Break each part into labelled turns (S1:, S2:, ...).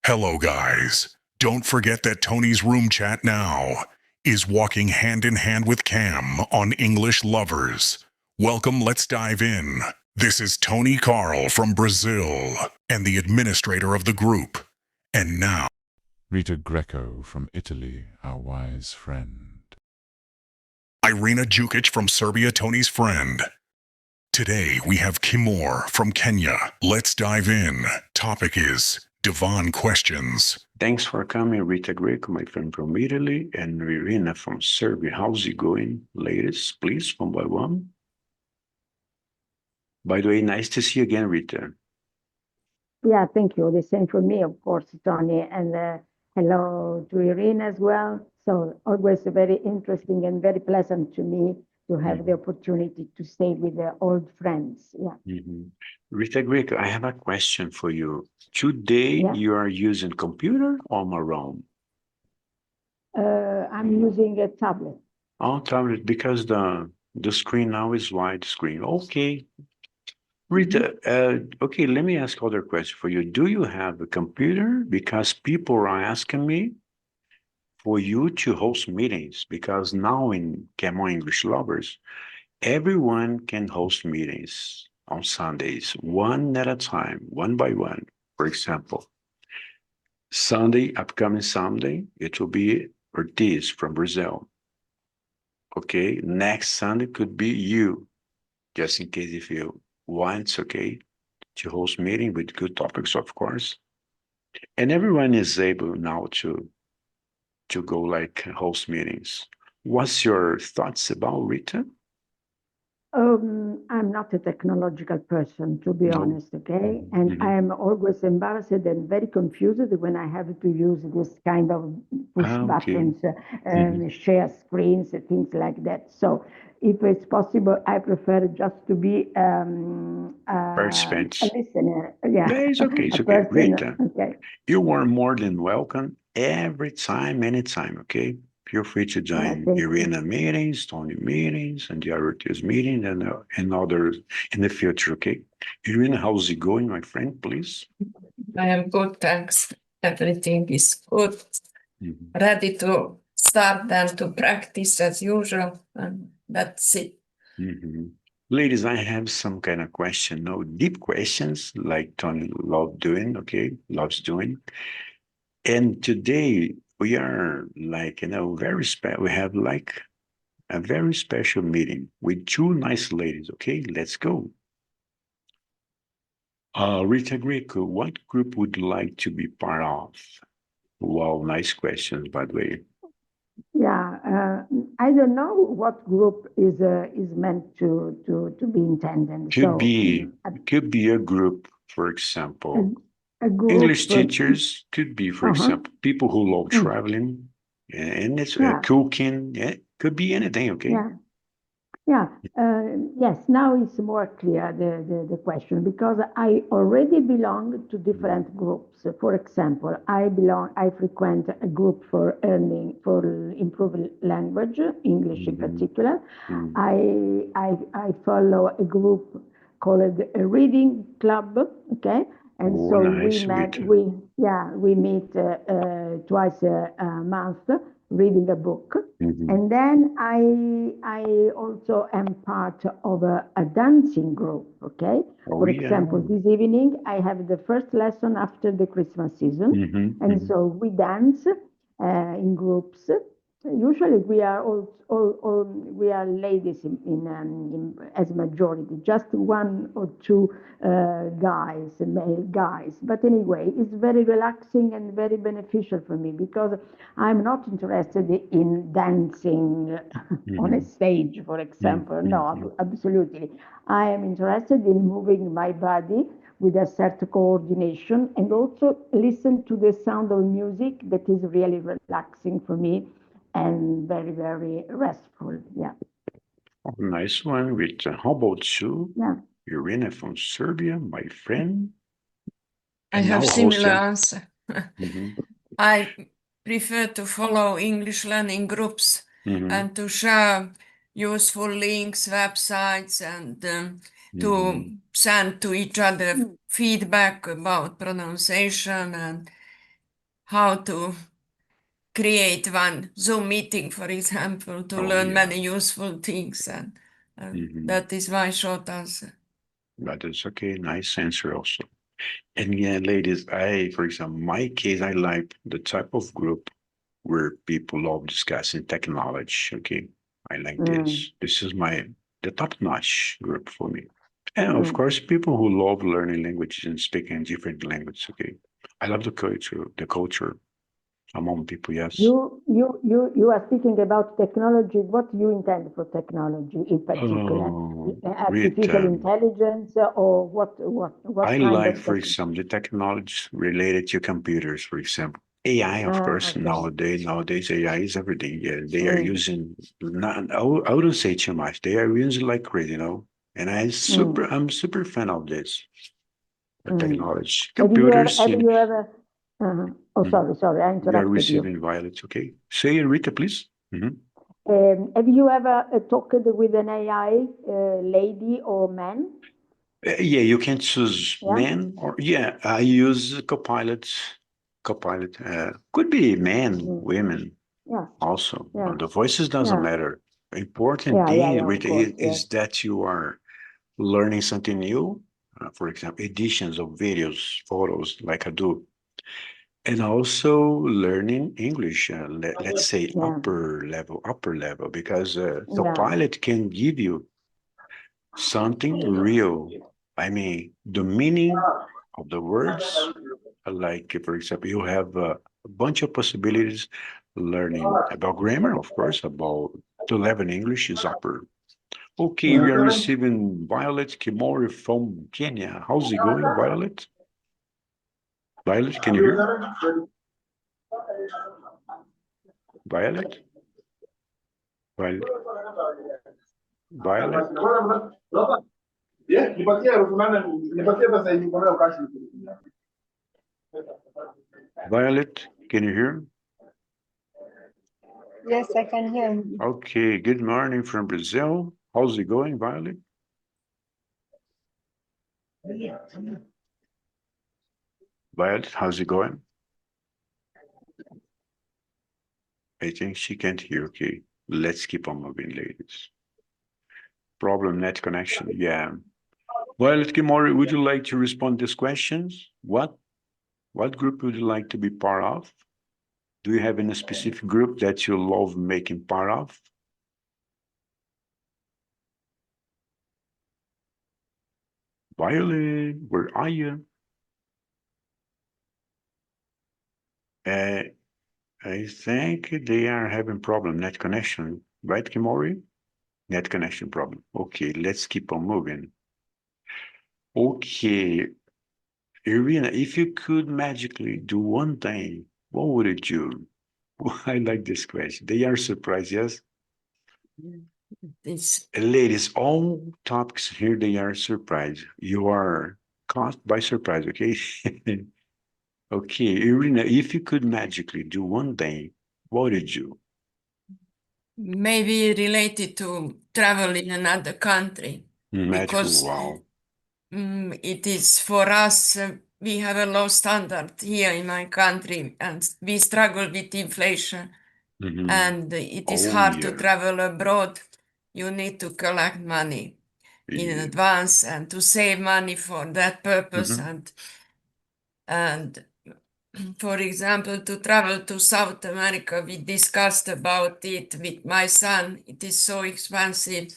S1: Hello, guys. Don't forget that Tony's Room Chat Now is walking hand in hand with Cam on English Lovers. Welcome, let's dive in. This is Tony Carl from Brazil and the administrator of the group. And now,
S2: Rita Greco from Italy, our wise friend.
S1: Irina Jukic from Serbia, Tony's friend. Today, we have Kimor from Kenya. Let's dive in. Topic is Divan questions.
S3: Thanks for coming, Rita Greco, my friend from Italy, and Irina from Serbia. How's it going, ladies? Please, one by one. By the way, nice to see you again, Rita.
S4: Yeah, thank you. The same for me, of course, Tony. And hello to Irina as well. So always very interesting and very pleasant to me to have the opportunity to stay with the old friends. Yeah.
S3: Rita Greco, I have a question for you. Today, you are using computer or Maroon?
S4: I'm using a tablet.
S3: Oh, tablet, because the screen now is wide screen. Okay. Rita, okay, let me ask other question for you. Do you have a computer? Because people are asking me for you to host meetings, because now in Come On English Lovers, everyone can host meetings on Sundays, one at a time, one by one. For example, upcoming Sunday, it will be Ortiz from Brazil. Okay, next Sunday could be you, just in case if you want, okay, to host meeting with good topics, of course. And everyone is able now to go like host meetings. What's your thoughts about Rita?
S4: I'm not a technological person, to be honest, okay? And I am always embarrassed and very confused when I have to use this kind of push buttons, share screens, things like that. So if it's possible, I prefer just to be a listener. Yeah,
S3: it's okay, it's okay. Rita, you are more than welcome every time, anytime, okay? Feel free to join Irina meetings, Tony meetings, and the Ortiz meeting, and others in the future, okay? Irina, how's it going, my friend, please?
S5: I am good, thanks. Everything is good. Ready to start then to practice as usual, and that's it.
S3: Ladies, I have some kind of question, no deep questions like Tony loves doing. And today, we are like, we have like a very special meeting with two nice ladies. Okay, let's go. Rita Greco, what group would you like to be part of? Wow, nice questions, by the way.
S4: Yeah, I don't know what group is meant to be intended.
S3: Could be a group, for example. A group, English teachers could be, for example, people who love traveling, and it's cooking. It could be anything, okay?
S4: Yes, now it's more clear, the question, because I already belong to different groups. For example, I frequent a group for improving language, English in particular. I follow a group called a reading club, okay? And so we meet twice a month reading a book. And then I also am part of a dancing group, okay? For example, this evening I have the first lesson after the Christmas season. And so we dance in groups. Usually we are we are ladies as majority, just one or two male guys. But anyway, it's very relaxing and very beneficial for me because I'm not interested in dancing on a stage, for example. No, absolutely. I am interested in moving my body with a certain coordination and also listen to the sound of music that is really relaxing for me and very, very restful. Yeah.
S3: Oh, nice one, Rita. How about you?
S4: Yeah.
S3: Irina from Serbia, my friend.
S5: I have similar answer. I prefer to follow English learning groups and to share useful links, websites, and to send to each other feedback about pronunciation and how to create one Zoom meeting, for example, to learn many useful things. And that is my short answer.
S3: That is okay. Nice answer also. And yeah, ladies, for example, my case, I like the type of group where people love discussing technology. Okay. I like this. This is the top-notch group for me. And of course, people who love learning languages and speaking different languages. Okay. I love the culture among people, yes.
S4: You are speaking about technology. What do you intend for technology in particular? Artificial intelligence or what
S3: I
S4: kind
S3: like,
S4: of
S3: for example, the technology related to computers, for example. AI, of course,
S4: okay.
S3: nowadays AI is everything. Yeah, they are using I wouldn't say too much. They are using like crazy, And I'm super fan of this technology. Computers.
S4: Have you ever oh, sorry, I
S3: We are
S4: interrupted
S3: receiving Violet. Okay, say Rita, please.
S4: Have you ever talked with an AI lady or man?
S3: Yeah, you can choose man or I use Copilot. Copilot could be men, women.
S4: Yeah.
S3: Also,
S4: Yeah.
S3: the voices doesn't
S4: Yeah.
S3: matter. Important thing, Rita,
S4: course,
S3: is that you are learning something new. For example, editions of videos, photos, like I do, and also learning English. Let's say upper level, because the pilot can give you something real. I mean, the meaning of the words, like, for example, you have a bunch of possibilities learning about grammar, of course, about the level in English is upper. Okay, we are receiving Violet Kimori from Kenya. How's it going, Violet? Violet, can you hear? Violet? Violet? Violet? Violet, can you hear?
S6: Yes, I can hear you.
S3: Okay, good morning from Brazil. How's it going, Violet? Violet, how's it going? I think she can't hear. Okay, let's keep on moving, ladies. Problem net connection. Yeah. Violet Kimori, would you like to respond to these questions? What group would you like to be part of? Do you have any specific group that you love making part of? Violet, where are you? I think they are having problem, net connection, right, Kimori? Net connection problem. Okay, let's keep on moving. Okay, Irina, if you could magically do one thing, what would it do? I like this question. They are surprised, yes? Ladies, all topics here, they are surprised. You are caught by surprise, okay? Okay, Irina, if you could magically do one thing, what would you do?
S5: Maybe related to travel in another country.
S3: Magical,
S5: because
S3: wow.
S5: It is for us, we have a low standard here in my country and we struggle with inflation. And it is hard to travel abroad. You need to collect money in advance and to save money for that purpose. And for example, to travel to South America, we discussed about it with my son. It is so expensive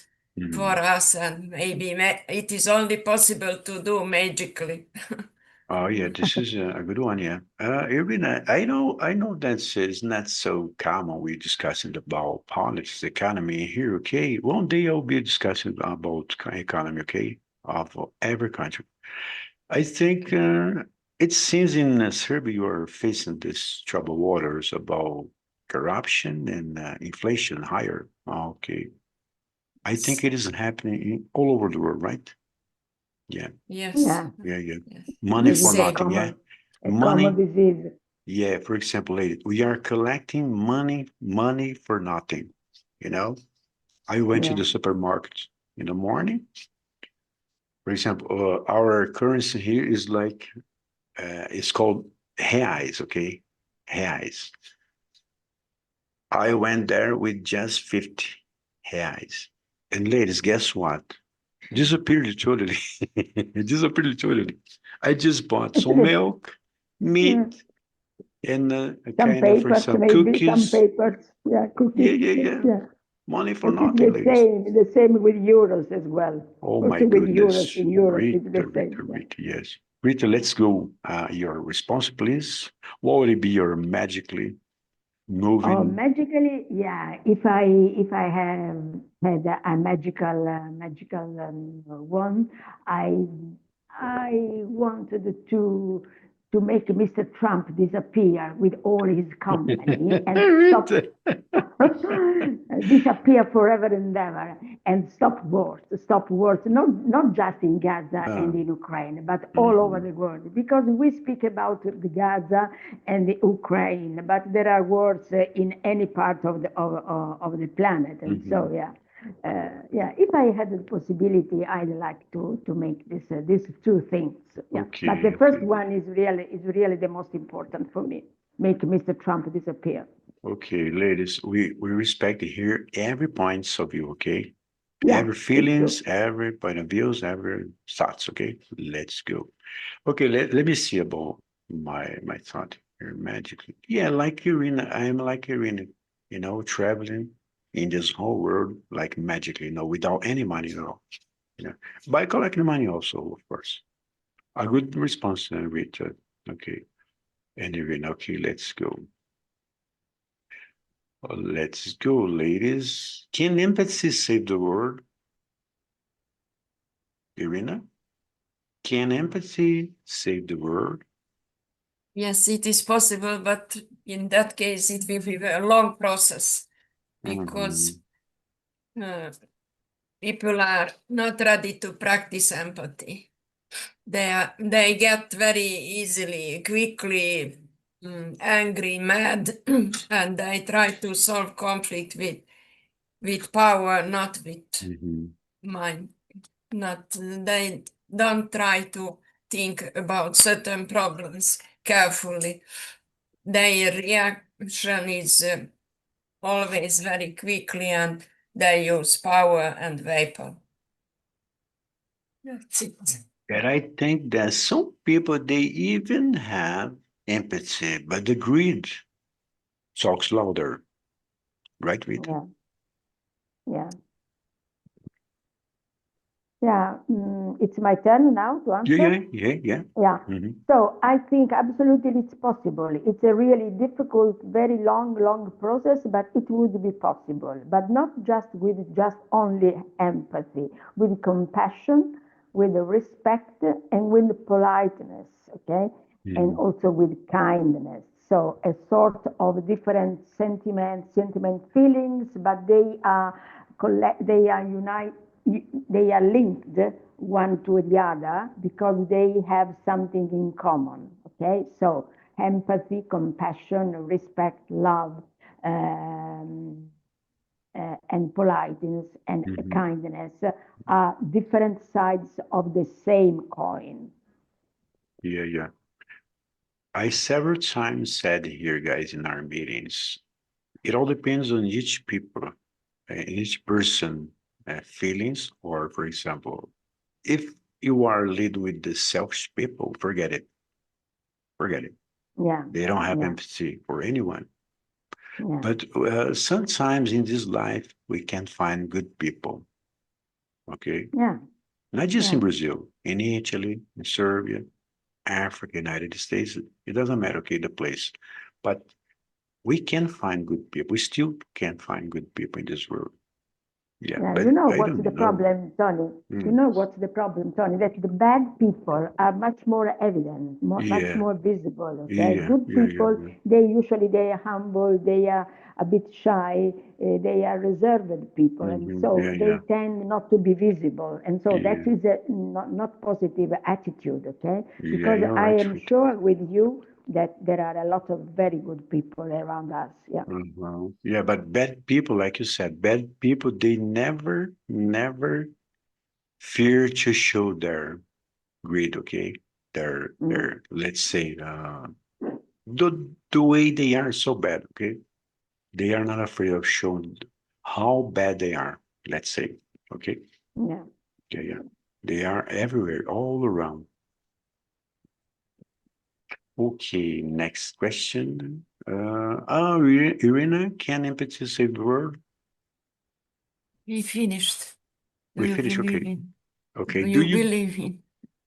S5: for us, and maybe it is only possible to do magically.
S3: Oh yeah, this is a good one. Yeah, Irina, I know that it's not so common. We're discussing about politics, economy here. Okay, one day I'll be discussing about economy. Okay, of every country. I think it seems in Serbia you are facing this troubled waters about corruption and inflation higher. Okay, I think it is happening all over the world, right? Yeah.
S5: Yes.
S3: Yeah. Money for nothing. Yeah.
S4: Common disease.
S3: Yeah. For example, lady, we are collecting money for nothing. I went to the supermarket in the morning. For example, our currency here is like, it's called reais, okay? reais. I went there with just 50 reais. And ladies, guess what? Disappeared totally. Disappeared totally. I just bought some milk, meat, and
S4: some
S3: kind of for
S4: papers,
S3: some
S4: maybe some
S3: cookies.
S4: papers. Yeah, cookies.
S3: Yeah. Money for
S4: It is
S3: nothing, ladies.
S4: the same with euros as well.
S3: Oh my
S4: Also with euros,
S3: goodness.
S4: in Europe, it's
S3: Rita,
S4: the same.
S3: Rita, yes. Rita, let's go. Your response, please. What would it be your magically
S4: Oh,
S3: moving?
S4: magically, yeah. If I have had a magical one, I wanted to make Mr. Trump disappear with all his company and stop disappear forever and ever and stop wars, not just in Gaza and in Ukraine, but all over the world. Because we speak about the Gaza and the Ukraine, but there are wars in any part of the planet, and so yeah. If I had the possibility, I'd like to make these two things. Yeah,
S3: Okay,
S4: but the first
S3: okay.
S4: one is really the most important for me. Make Mr. Trump disappear.
S3: Okay, ladies, we respect here every points of view, okay?
S4: Yeah,
S3: every feelings, every point of views, every thoughts, okay? Let's go. Okay, let me see about my thought here magically. Yeah, like Irina, I'm like Irina, traveling in this whole world like magically, without any money at all. By collecting money also, of course. A good response, Richard. Okay. And Irina, okay, let's go. Let's go, ladies. Can empathy save the world? Irina? Can empathy save the world?
S5: Yes, it is possible, but in that case, it will be a long process because people are not ready to practice empathy. They get very easily, quickly angry, mad, and they try to solve conflict with power, not with mind. They don't try to think about certain problems carefully. Their reaction is always very quickly, and they use power and weapon. That's it.
S3: And I think that some people, they even have empathy, but the greed talks louder. Right, Rita?
S4: Yeah. Yeah, it's my turn now to answer.
S3: Yeah.
S4: So I think absolutely it's possible. It's a really difficult, very long process, but it would be possible. But not just with just only empathy, with compassion, with respect, and with politeness, okay? And also with kindness. So a sort of different sentiment feelings, but they are linked one to the other because they have something in common. Okay, so empathy, compassion, respect, love, and politeness and kindness are different sides of the same coin.
S3: Yeah. I several times said here, guys, in our meetings, it all depends on each people, each person feelings, or for example, if you are lead with the selfish people, forget it.
S4: Yeah.
S3: They don't have empathy for anyone.
S4: Yeah.
S3: But sometimes in this life, we can find good people. Okay.
S4: Yeah.
S3: Not just in Brazil, in Italy, in Serbia, Africa, United States. It doesn't matter, okay, the place. But we can find good people. We still can find good people in this world. Yeah, but
S4: you know
S3: I
S4: what's
S3: don't
S4: the
S3: know.
S4: problem, Tony? You know what's the problem, Tony? That the bad people are much more evident, much more visible. Okay, good people, they are humble, they are a bit shy, they are reserved people, and so they tend not to be visible, and so that is a not positive attitude. Okay, because
S3: you're
S4: I
S3: right,
S4: am
S3: Rita.
S4: sure with you that there are a lot of very good people around us. Yeah.
S3: Yeah, but bad people, like you said, bad people, they never fear to show their greed, okay? Their let's say, the way they are so bad, okay? They are not afraid of showing how bad they are, let's say, okay?
S4: Yeah.
S3: Yeah. They are everywhere, all around. Okay, next question. Irina, can empathy save the world?
S5: We finished. Do
S3: We
S5: you
S3: finished,
S5: believe
S3: okay.
S5: in?
S3: Okay,
S5: Do you believe in?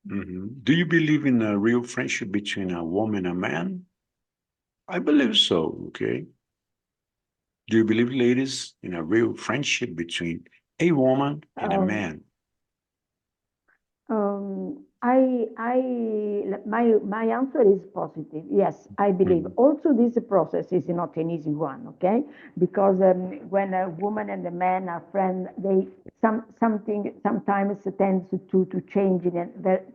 S3: do you believe in a real friendship between a woman and a man? I believe so, okay. Do you believe, ladies, in a real friendship between a woman and a man?
S4: My answer is positive. Yes, I believe. Also, this process is not an easy one, okay? Because when a woman and a man are friends, they something sometimes tends to change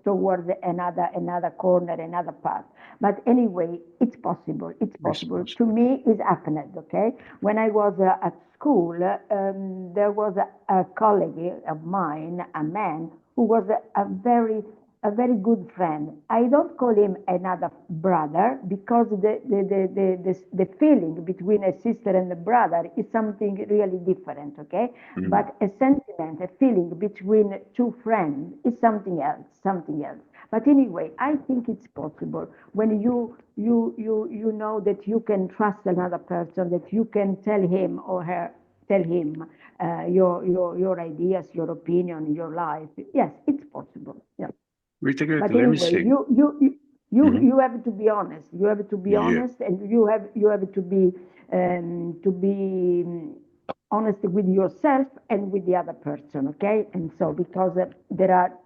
S4: toward another corner, another path. But anyway, it's possible. It's possible. To me, it's happened, okay? When I was at school, there was a colleague of mine, a man, who was a very good friend. I don't call him another brother because the feeling between a sister and a brother is something really different, okay? But a sentiment, a feeling between two friends is something else, something else. But anyway, I think it's possible when you know that you can trust another person, that you can tell him or her, tell him your ideas, your opinion, your life. Yes, it's possible. Yeah.
S3: Rita,
S4: But
S3: let me
S4: anyway,
S3: say.
S4: you have to be honest. You have to be honest, and you have to be honest with yourself and with the other person. Okay, and so because there are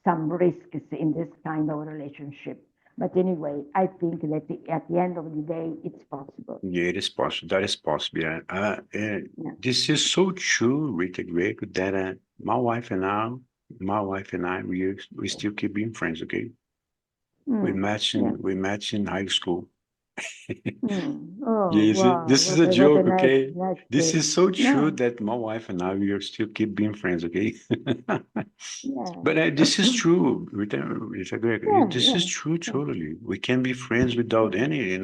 S4: some risks in this kind of relationship. But anyway, I think that at the end of the day, it's possible.
S3: Yeah, it is possible. That is possible. Yeah. This is so true, Rita Greg, that my wife and I, we still keep being friends. Okay, we match in high school.
S4: Oh,
S3: Yeah, you see,
S4: wow,
S3: this is a
S4: what a
S3: joke. Okay,
S4: nice
S3: this
S4: thing.
S3: is so true
S4: No,
S3: that my wife and I, we are still keep being friends. Okay,
S4: yeah,
S3: but this is true, Rita Greg.
S4: yeah,
S3: This is
S4: yeah,
S3: true totally. We can be friends without any,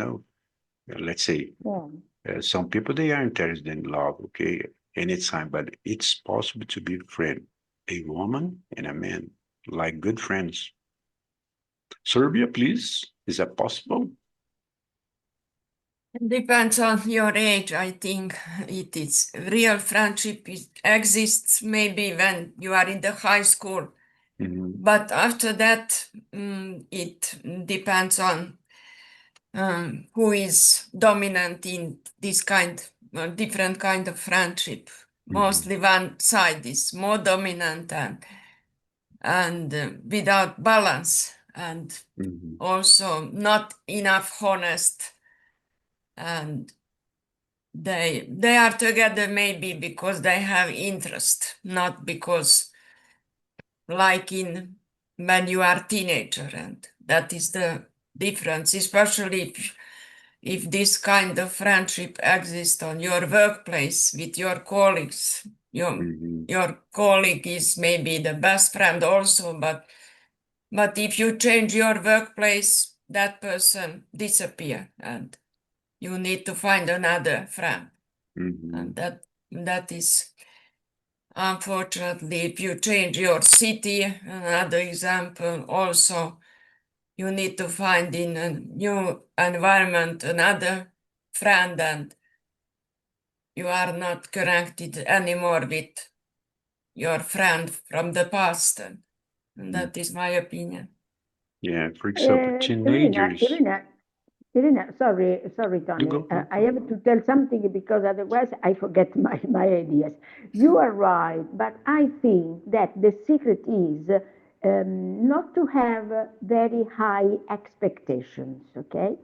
S3: let's say.
S4: yeah.
S3: Some people they are interested in love, okay, anytime, but it's possible to be a friend, a woman and a man, like good friends. Serbia, please, is that possible?
S5: It depends on your age, I think. It is real friendship exists maybe when you are in the high school. But after that, it depends on who is dominant in this different kind of friendship. Mostly one side is more dominant and without balance, and also not enough honest, and they are together maybe because they have interest, not because like in when you are teenager, and that is the difference, especially if this kind of friendship exists on your workplace with your colleagues. Your colleague is maybe the best friend also, but if you change your workplace, that person disappear and you need to find another friend. And that is unfortunately, if you change your city, another example also, you need to find in a new environment another friend, and you are not connected anymore with your friend from the past. And that is my opinion.
S3: Yeah, for example, teenagers.
S4: Irina, sorry, Tony. I have to tell something because otherwise I forget my ideas. You are right, but I think that the secret is not to have very high expectations. Okay,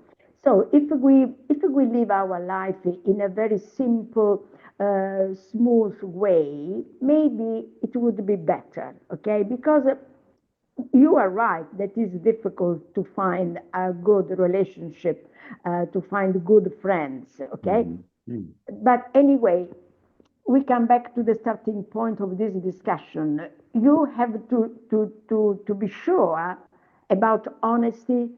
S4: so if we live our life in a very simple, smooth way, maybe it would be better. Okay, because you are right that it's difficult to find a good relationship, to find good friends, okay? But anyway, we come back to the starting point of this discussion. You have to be sure about honesty,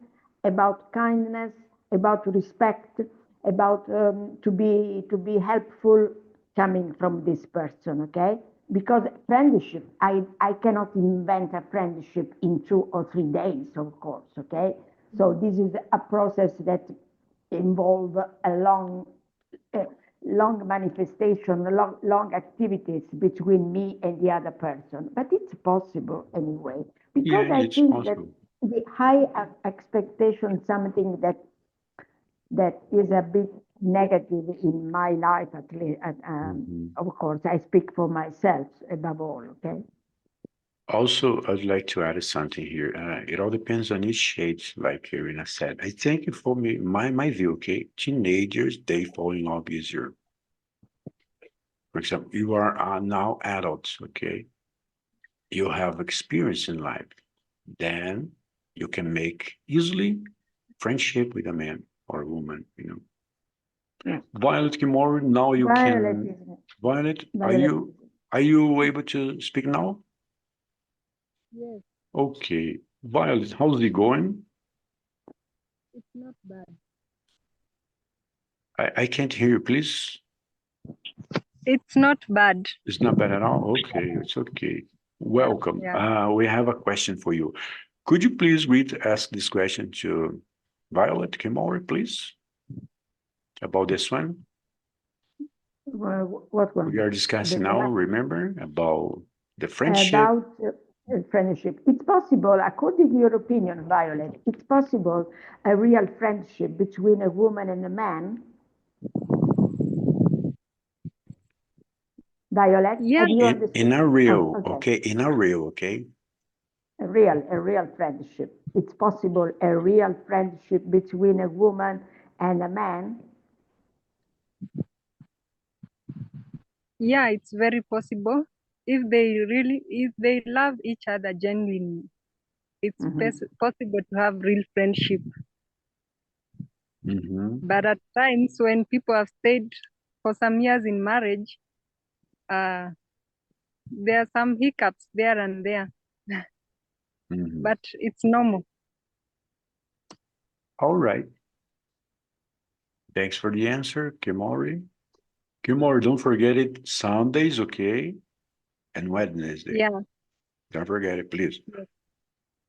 S4: about kindness, about respect, about to be helpful coming from this person, okay? Because friendship, I cannot invent a friendship in 2 or 3 days, of course, okay? So this is a process that involve a long manifestation, long activities between me and the other person. But it's possible anyway, because
S3: Yeah,
S4: I
S3: it's
S4: think that
S3: possible.
S4: the high expectation, something that is a bit negative in my life, at least. Of course, I speak for myself above all, okay?
S3: Also, I'd like to add something here. It all depends on each shade, like Irina said. I think for me, my view, okay, teenagers, they fall in love easier. For example, you are now adults, okay? You have experience in life. Then you can make easily friendship with a man or a woman, you know.
S4: Yeah.
S3: Violet Kimura, now you
S4: Violet
S3: can.
S4: is
S3: Violet,
S4: Violet.
S3: are you able to speak now?
S6: Yes,
S3: Okay. Violet, how's it going?
S6: it's not bad.
S3: I can't hear you, please.
S6: It's not bad.
S3: It's not bad at all. Okay, it's okay. Welcome.
S6: Yeah.
S3: We have a question for you. Could you please ask this question to Violet Kimura, please, about this one?
S4: What one?
S3: We are discussing now, remember, about the friendship.
S4: About friendship. It's possible, according to your opinion, Violet, it's possible a real friendship between a woman and a man? Violet,
S6: Yeah.
S4: have you
S3: In
S4: understood?
S3: a real,
S4: Oh,
S3: okay, in a real, okay.
S4: A real friendship. It's possible a real friendship between a woman and a man?
S6: Yeah, it's very possible. If they love each other genuinely, it's possible to have real friendship. But at times when people have stayed for some years in marriage, there are some hiccups there and there. But it's normal.
S3: All right. Thanks for the answer, Kimori. Kimori, don't forget it. Sundays, okay? And Wednesday.
S6: Yeah.
S3: Don't forget it, please.
S6: Yes.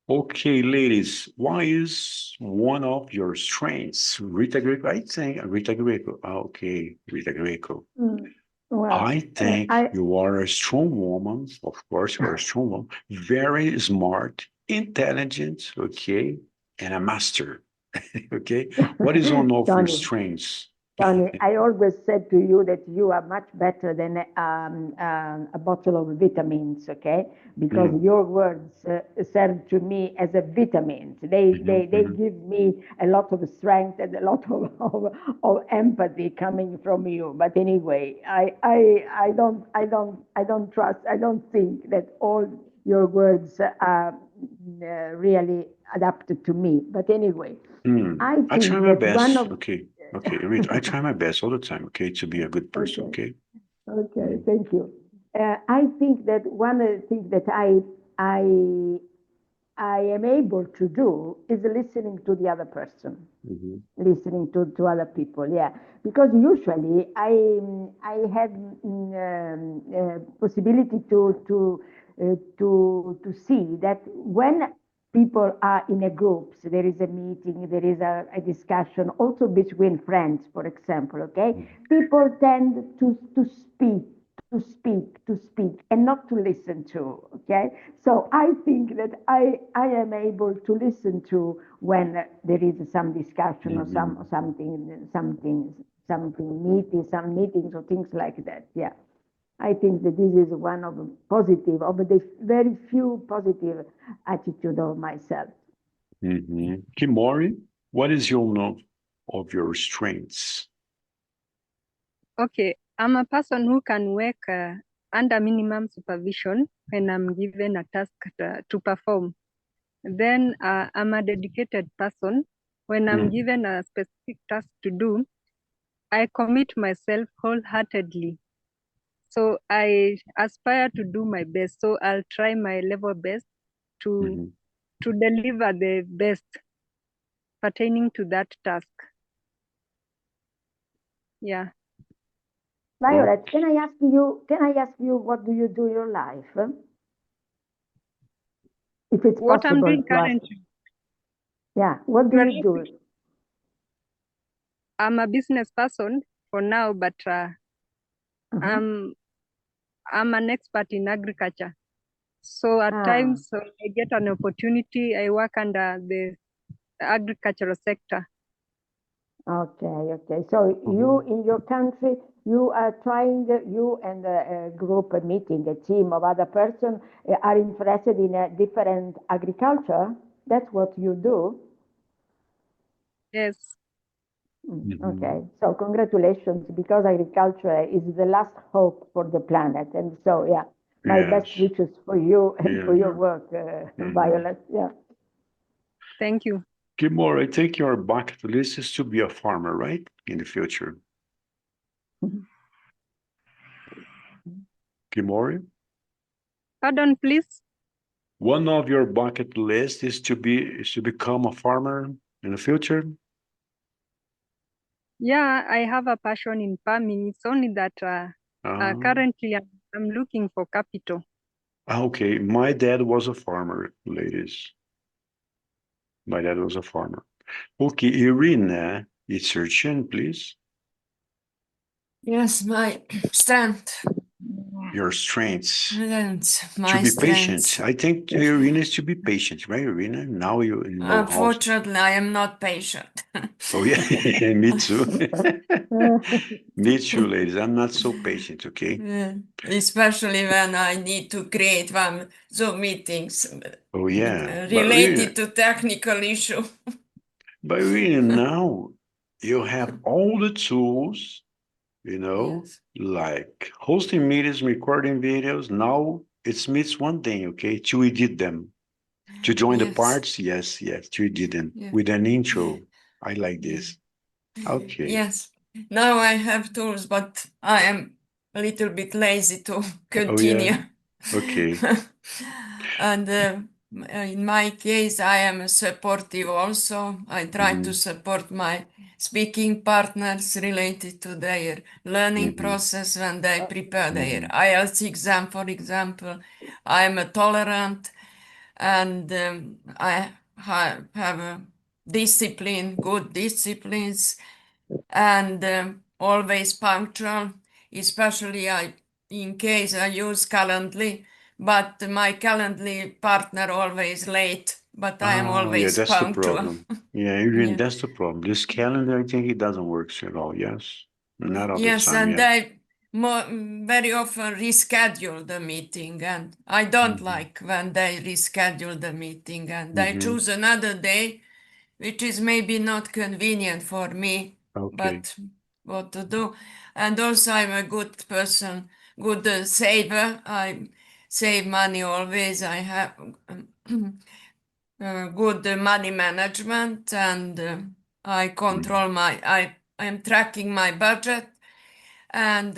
S3: Okay, ladies, why is one of your strengths, Rita Greco? I think Rita Greco. Okay, Rita Greco.
S4: Well,
S3: I think you are a strong woman. Of course, you're a strong woman. Very smart, intelligent, okay, and a master. Okay. What is one of your strengths?
S4: Tony, I always said to you that you are much better than a bottle of vitamins, okay? Because your words serve to me as a vitamins. They give me a lot of strength and a lot of empathy coming from you. But anyway, I don't trust. I don't think that all your words are really adapted to me. But anyway, I
S3: I try
S4: think
S3: my
S4: that one
S3: best.
S4: of
S3: Okay, Rita, I try my best all the time, okay, to be a good person, okay?
S4: Okay, thank you. I think that one of the things that I am able to do is listening to the other person, listening to other people. Yeah, because usually I have possibility to see that when people are in a group, so there is a meeting, there is a discussion, also between friends, for example. Okay, people tend to speak and not to listen to, okay? So I think that I am able to listen to when there is some discussion or some meetings or things like that, yeah. I think that this is one of the very few positive attitude of myself.
S3: Kimori, what is your one of your strengths?
S6: Okay, I'm a person who can work under minimum supervision when I'm given a task to perform. Then I'm a dedicated person. When I'm given a specific task to do, I commit myself wholeheartedly. So I aspire to do my best. So I'll try my level best to deliver the best. pertaining to that task. Yeah.
S4: Violet, can I ask you what do you do in your life? If it's
S6: What I'm
S4: possible
S6: doing
S4: to ask.
S6: currently.
S4: Yeah, what do you do?
S6: I'm a business person for now, but I'm an expert in agriculture. So at times I get an opportunity, I work under the agricultural sector.
S4: Okay. So you, in your country, you are trying, you and a group, a meeting, a team of other persons are interested in a different agriculture. That's what you do.
S6: Yes.
S4: Okay, so congratulations, because agriculture is the last hope for the planet. And so, yeah, my best wishes for you and for your work, Violet. Yeah.
S6: Thank you.
S3: Kimora, I think your bucket list is to be a farmer, right? In the future. Kimori?
S6: Pardon, please.
S3: One of your bucket list is to become a farmer in the future.
S6: Yeah, I have a passion in farming. It's only that currently I'm looking for capital.
S3: Okay, my dad was a farmer, ladies. My dad was a farmer. Okay, Irina, it's your turn, please.
S5: Yes, my strength.
S3: Your strengths.
S5: My
S3: to be
S5: strengths.
S3: patient. I think Irina is to be patient, right, Irina? Now you know
S5: Unfortunately, I am not patient.
S3: Oh, yeah, me too. Me too, ladies. I'm not so patient, okay?
S5: Especially when I need to create one Zoom meetings related to technical issue.
S3: But really now you have all the tools, like hosting meetings, recording videos. Now it's meets one thing, okay? To edit them. To join the parts, yes, to edit them with an intro. I like this. Okay.
S5: Yes. Now I have tools, but I am a little bit lazy to continue.
S3: Okay.
S5: And in my case, I am supportive also. I try to support my speaking partners related to their learning process when they prepare their IELTS exam, for example. I am tolerant, and I have a discipline, good disciplines, and always punctual, especially in case I use Calendly, but my Calendly partner always late, but I am always
S3: that's
S5: punctual.
S3: the problem. Yeah, that's the problem. This calendar, I think it doesn't work at all. Yes, not all the time.
S5: Yes, and they very often reschedule the meeting, and I don't like when they reschedule the meeting and they choose another day, which is maybe not convenient for me, but what to do. And also I'm a good person, good saver. I save money always. I have good money management, and I control I am tracking my budget. And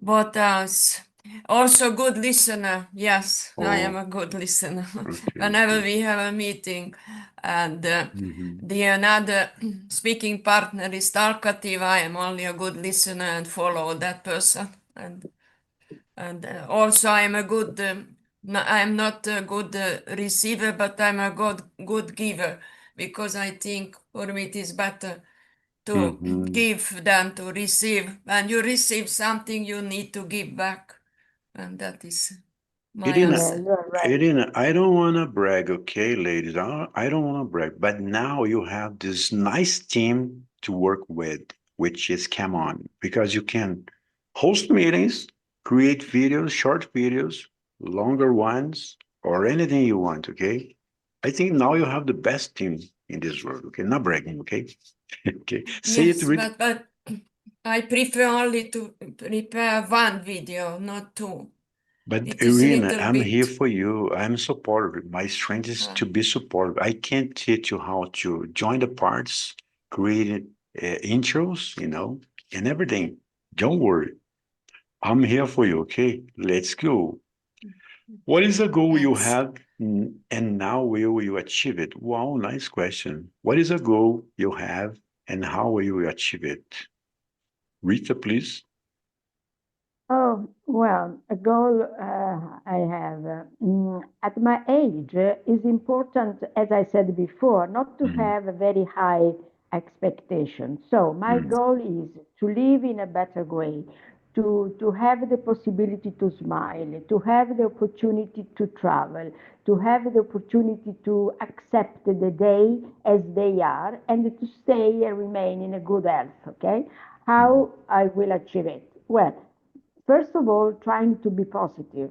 S5: what else? Also good listener. Yes, I am a good listener. Whenever we have a meeting and the another speaking partner is talkative, I am only a good listener and follow that person. And also I am a good, I am not a good receiver, but I'm a good giver, because I think for me it is better to give than to receive. When you receive something, you need to give back. And that is my answer.
S3: Irina, I don't want to brag, okay, ladies? I don't want to brag, but now you have this nice team to work with, which is Come On, because you can host meetings, create videos, short videos, longer ones, or anything you want, okay? I think now you have the best team in this world, okay? Not bragging, okay? Okay. Say
S5: Yes,
S3: it.
S5: but I prefer only to prepare one video, not two.
S3: But
S5: It is a
S3: Irina,
S5: little
S3: I'm here
S5: bit.
S3: for you. I'm supportive. My strength is to be supportive. I can't teach you how to join the parts, create intros, and everything. Don't worry. I'm here for you. Okay, let's go. What is a goal you
S5: Thanks.
S3: have and now will you achieve it? Wow, nice question. What is a goal you have and how will you achieve it? Rita, please.
S4: Oh, well, a goal I have at my age is important, as I said before, not to have a very high expectation. So my goal is to live in a better way, to have the possibility to smile, to have the opportunity to travel, to have the opportunity to accept the day as they are, and to stay and remain in a good health, okay? How I will achieve it? Well, first of all, trying to be positive.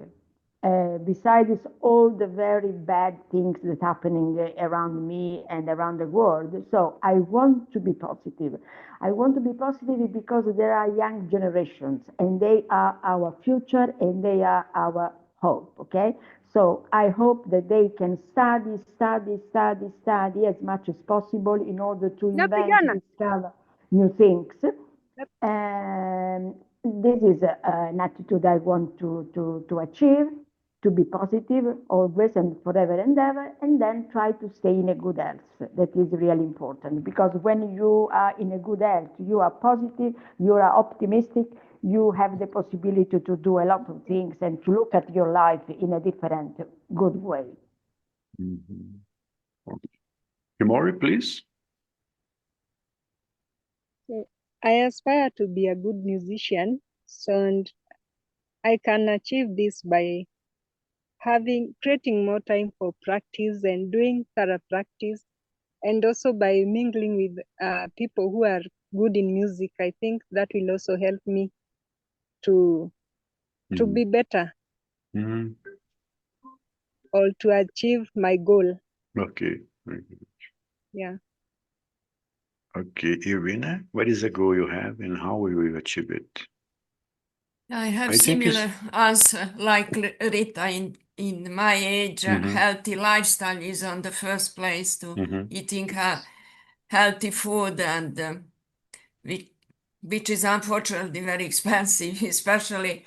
S4: Besides all the very bad things that are happening around me and around the world, so I want to be positive. I want to be positive because there are young generations and they are our future and they are our hope, okay? So I hope that they can study as much as possible in order to invent,
S6: Napigana.
S4: discover new things. And this is an attitude I want to achieve, to be positive always and forever and ever, and then try to stay in a good health. That is really important because when you are in a good health, you are positive, you are optimistic, you have the possibility to do a lot of things and to look at your life in a different, good way.
S3: Kimori, please.
S6: So I aspire to be a good musician, and I can achieve this by creating more time for practice and doing thorough practice, and also by mingling with people who are good in music. I think that will also help me to be better or to achieve my goal.
S3: Okay.
S6: Yeah.
S3: Okay, Irina, what is the goal you have and how will you achieve it?
S5: I have
S3: I think
S5: similar answer like Rita in my age. Healthy lifestyle is on the first place to eating healthy food and which is unfortunately very expensive, especially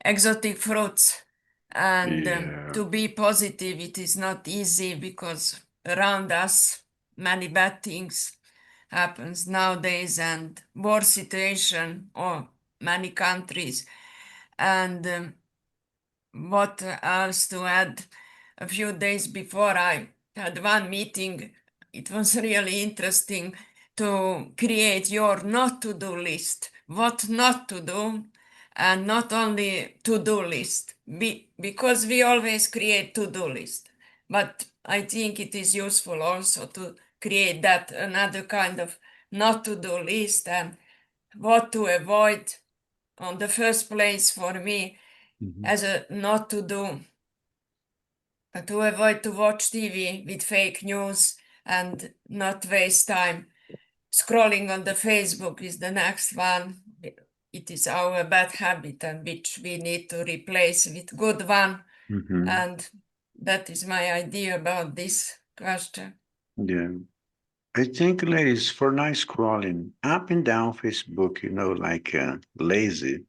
S5: exotic fruits. And to be positive, it is not easy because around us many bad things happens nowadays and war situation or many countries. And what else to add? A few days before I had one meeting, it was really interesting to create your not to do list, what not to do, and not only to do list, because we always create to do list. But I think it is useful also to create that another kind of not to do list and what to avoid. On the first place for me, as a not to do, to avoid to watch TV with fake news and not waste time. Scrolling on the Facebook is the next one. It is our bad habit and which we need to replace with good one. And that is my idea about this question.
S3: Yeah. I think, ladies, for nice scrolling up and down Facebook, like lazy,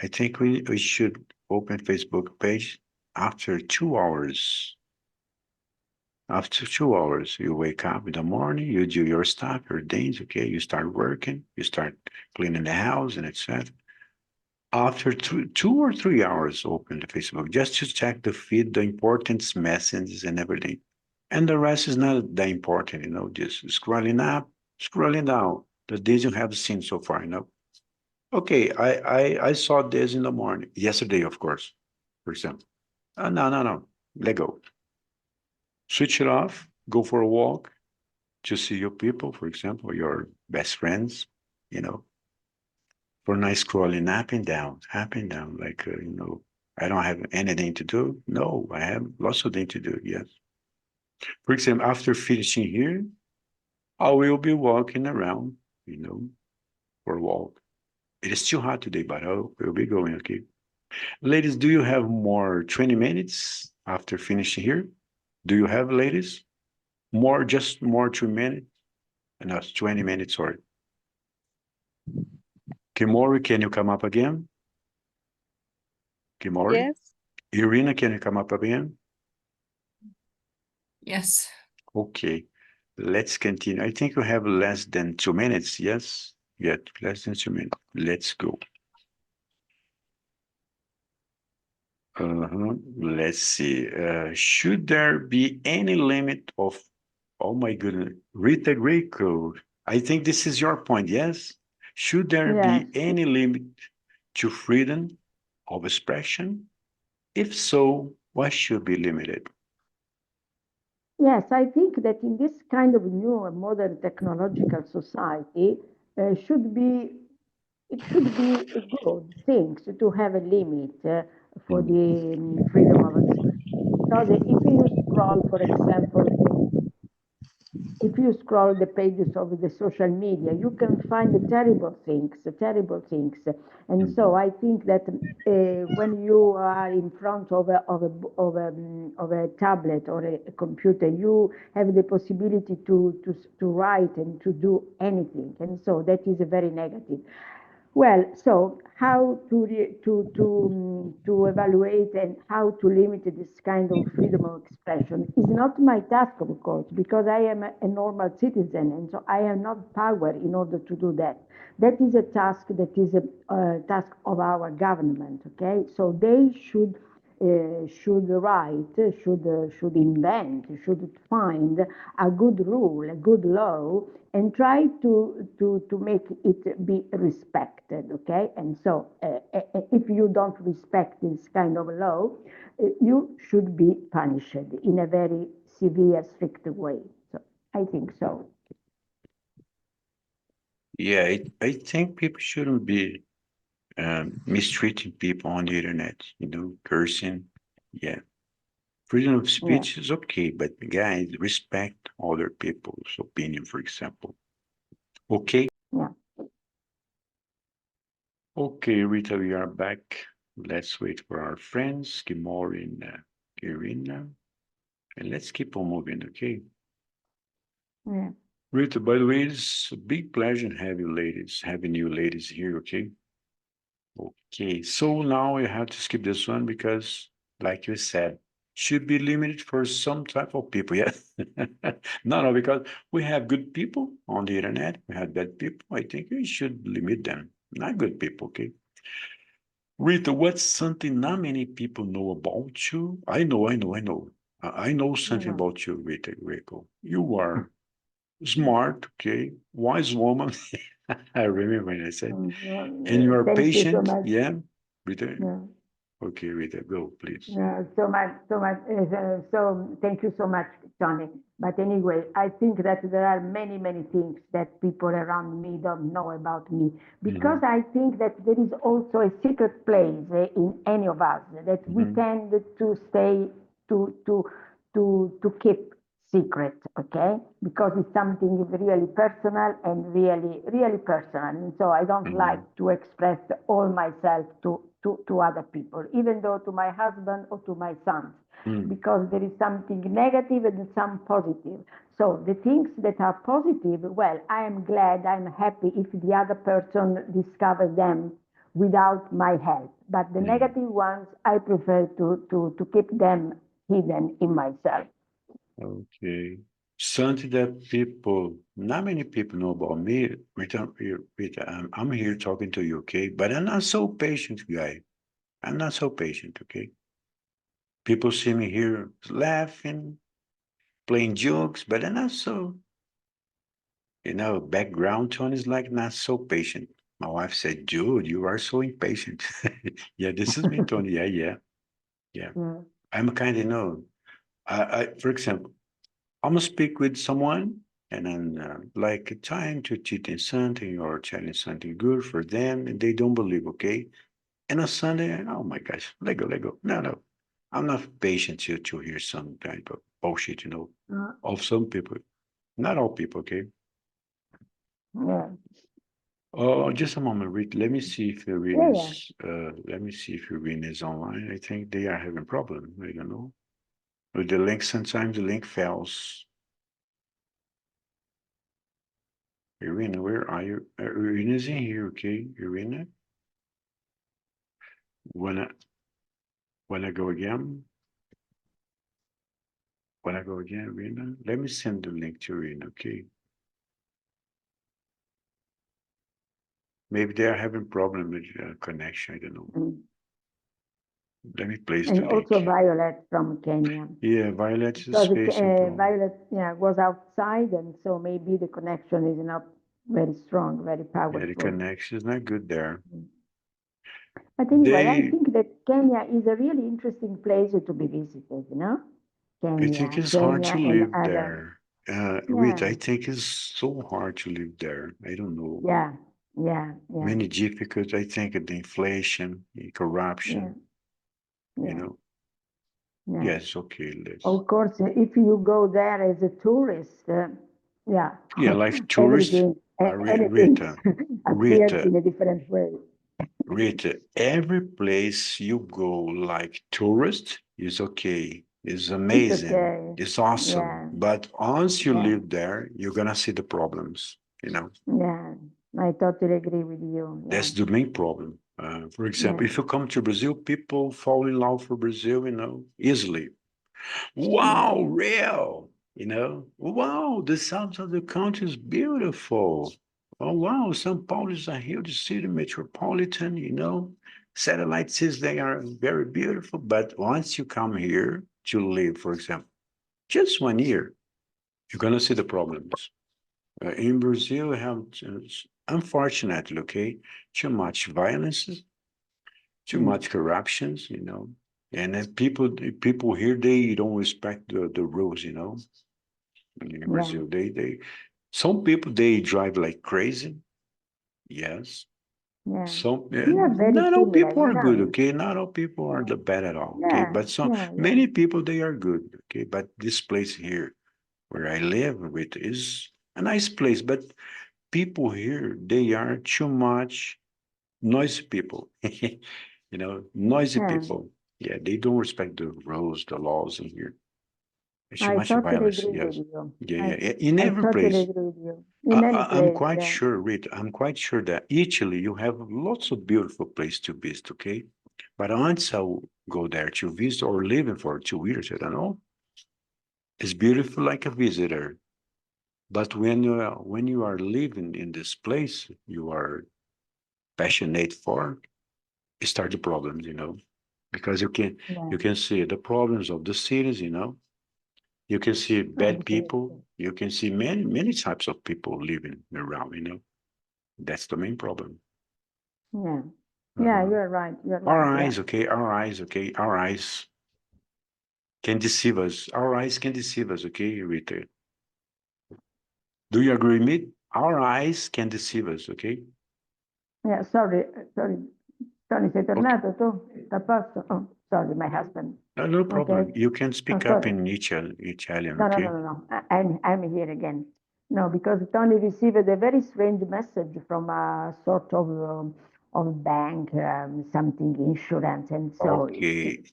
S3: I think we should open Facebook page after 2 hours. After 2 hours, you wake up in the morning, you do your stuff, your things, okay, you start working, you start cleaning the house and etc. After 2 or 3 hours, open the Facebook just to check the feed, the important messages and everything. And the rest is not that important, just scrolling up, scrolling down, the days you have seen so far, Okay, I saw this in the morning, yesterday, of course, for example. No, let go. Switch it off, go for a walk, to see your people, for example, your best friends, for nice scrolling up and down, like, I don't have anything to do. No, I have lots of things to do, yes. For example, after finishing here, I will be walking around, for a walk. It is too hot today, but I will be going, okay. Ladies, do you have more 20 minutes after finishing here? Do you have, ladies? Just more 2 minutes? No, 20 minutes, sorry. Kimori, can you come up again? Kimori?
S6: Yes.
S3: Irina, can you come up again?
S5: Yes.
S3: Okay, let's continue. I think we have less than 2 minutes. Yes, yeah, less than 2 minutes. Let's go. Let's see. Should there be any limit of, oh my goodness, Rita Greco? I think this is your point, yes? Should there
S4: Yes.
S3: be any limit to freedom of expression? If so, what should be limited?
S4: Yes, I think that in this kind of new and modern technological society, should be it should be a good thing to have a limit for
S3: Mm,
S4: the freedom of expression. Because if you scroll, for example, if you scroll the pages of the social media, you can find terrible things, terrible things. And so I think that when you are in front of a tablet or a computer, you have the possibility to write and to do anything. And so that is very negative. Well, so how to evaluate and how to limit this kind of freedom of expression is not my task, of course, because I am a normal citizen, and so I have not power in order to do that. That is a task that is a task of our government. Okay, so they should write, should invent, should find a good rule, a good law, and try to make it be respected. Okay, and so if you don't respect this kind of law, you should be punished in a very severe, strict way. So I think so.
S3: Yeah, I think people shouldn't be mistreating people on the internet, cursing. Yeah. Freedom of
S4: Yeah.
S3: speech is okay, but guys, respect other people's opinion, for example. Okay.
S4: Yeah.
S3: Okay, Rita, we are back. Let's wait for our friends, Kimor and Irina, and let's keep on moving, okay?
S4: Yeah.
S3: Rita, by the way, it's a big pleasure having you ladies here, okay? Okay, so now I have to skip this one because, like you said, should be limited for some type of people. Yeah. No, because we have good people on the internet. We have bad people. I think we should limit them. Not good people, okay? Rita, what's something not many people know about you? I know. I know something
S4: Yeah.
S3: about you, Rita Greco. You are smart, okay? Wise woman. I remember when I said, and you are
S4: Thank you so
S3: patient.
S4: much.
S3: Yeah, Rita.
S4: Yeah.
S3: Okay, Rita, go, please.
S4: So much, so much. So thank you so much, Johnny. But anyway, I think that there are many, many things that people around me don't know about me, because
S3: Mhm,
S4: I think that there is also a secret place in any of us that we
S3: mhm,
S4: tend to stay to to to keep secret, okay? Because it's something really personal and really personal. And so I don't like
S3: mhm,
S4: to express all myself to other people, even though to my husband or to my sons,
S3: mm,
S4: because there is something negative and some positive. So the things that are positive, well, I am glad, I'm happy if the other person discovers them without my help. But the
S3: mm.
S4: negative ones, I prefer to keep them hidden in myself.
S3: Okay. Something that not many people know about me, Rita, I'm here talking to you, okay? But I'm not so patient, guy. I'm not so patient, okay? People see me here laughing, playing jokes, but I'm not so, background tone is like not so patient. My wife said, dude, you are so impatient. Yeah, this is me, Tony. Yeah.
S4: Yeah.
S3: I'm kind of, for example, I'm gonna speak with someone and then like trying to teach them something or telling something good for them and they don't believe, okay? And on Sunday, oh my gosh, let go. No. I'm not patient to hear some type of bullshit,
S4: Uh,
S3: of some people. Not all people, okay?
S4: yeah.
S3: Oh, just a moment, Rick. Let me see if
S4: Yeah.
S3: Irene is online. I think they are having problem. I don't know. With the link, sometimes the link fails. Irina, where are you? Irina's in here, okay? Irina, when I Wanna go again? Wanna go again, Rena? Let me send the link to Rena, okay? Maybe they are having problem with connection. I don't know. Let me place the
S4: And
S3: link.
S4: also Violet from Kenya.
S3: Yeah, Violet is
S4: Because
S3: facing problem.
S4: Violet, was outside, and so maybe the connection is not very strong, very powerful.
S3: Yeah, the connection is not good there.
S4: But anyway, I think that Kenya is a really interesting place to be visited, you know? Kenya,
S3: I think it's hard to
S4: and
S3: live
S4: other.
S3: there. Rita, I think it's so hard to live there. I don't know.
S4: Yeah.
S3: Many difficulties. I think the inflation, the corruption, you know.
S4: Yeah.
S3: Yes, okay, let's.
S4: Of course, if you go there as a tourist,
S3: Yeah, like tourists,
S4: anything
S3: Rita,
S4: appears in a different way.
S3: Rita, every place you go like tourist is okay. It's amazing.
S4: Okay.
S3: It's awesome.
S4: Yeah.
S3: But once you live there, you're gonna see the problems, you know.
S4: Yeah, I totally agree with you. Yeah.
S3: That's the main problem. For example, if you come to Brazil, people fall in love for Brazil, you know, easily. Wow, real, you know. Wow, the south of the country is beautiful. Oh, wow, São Paulo is a huge city, metropolitan, you know. Satellite cities, they are very beautiful. But once you come here to live, for example, just 1 year, you're going to see the problems. In Brazil, we have, unfortunately, okay, too much violence, too much corruptions, you know. And then people here, they don't respect the rules, you know. In Brazil, some people, they drive like crazy. Yes.
S4: Yeah.
S3: Some,
S4: Not
S3: all people are good, okay? Not all people are the bad at all, okay? But many people, they are good, okay? But this place here where I live with is a nice place, but people here, they are too much noisy people. You know, noisy people. Yeah, they don't respect the rules, the laws in here. There's too
S4: I
S3: much
S4: totally
S3: violence.
S4: agree
S3: Yes.
S4: with you.
S3: Yeah. In
S4: I
S3: every
S4: totally
S3: place.
S4: agree with you. In any
S3: I'm
S4: place,
S3: quite sure, Rita, I'm quite sure that Italy, you have lots of beautiful places to visit, okay? But once I go there to visit or living for 2 years, I don't know, it's beautiful like a visitor. But when you are living in this place, you are passionate for, start the problems, you know, because you can see the problems of the cities, you know. You can see bad people. You can see many types of people living around, you know. That's the main problem.
S4: Yeah. Yeah, you're right. You're right.
S3: Our eyes, okay, our eyes can deceive us. Our eyes can deceive us, okay, Rita? Do you agree with me? Our eyes can deceive us, okay?
S4: Yeah, sorry. Tony, sei tornato tu? Sta a posto? Oh, sorry, my husband.
S3: No problem.
S4: Okay.
S3: You can speak up in Italian,
S4: No,
S3: okay?
S4: no. I'm here again. No, because Tony received a very strange message from a sort of bank, something insurance, and so
S3: Okay.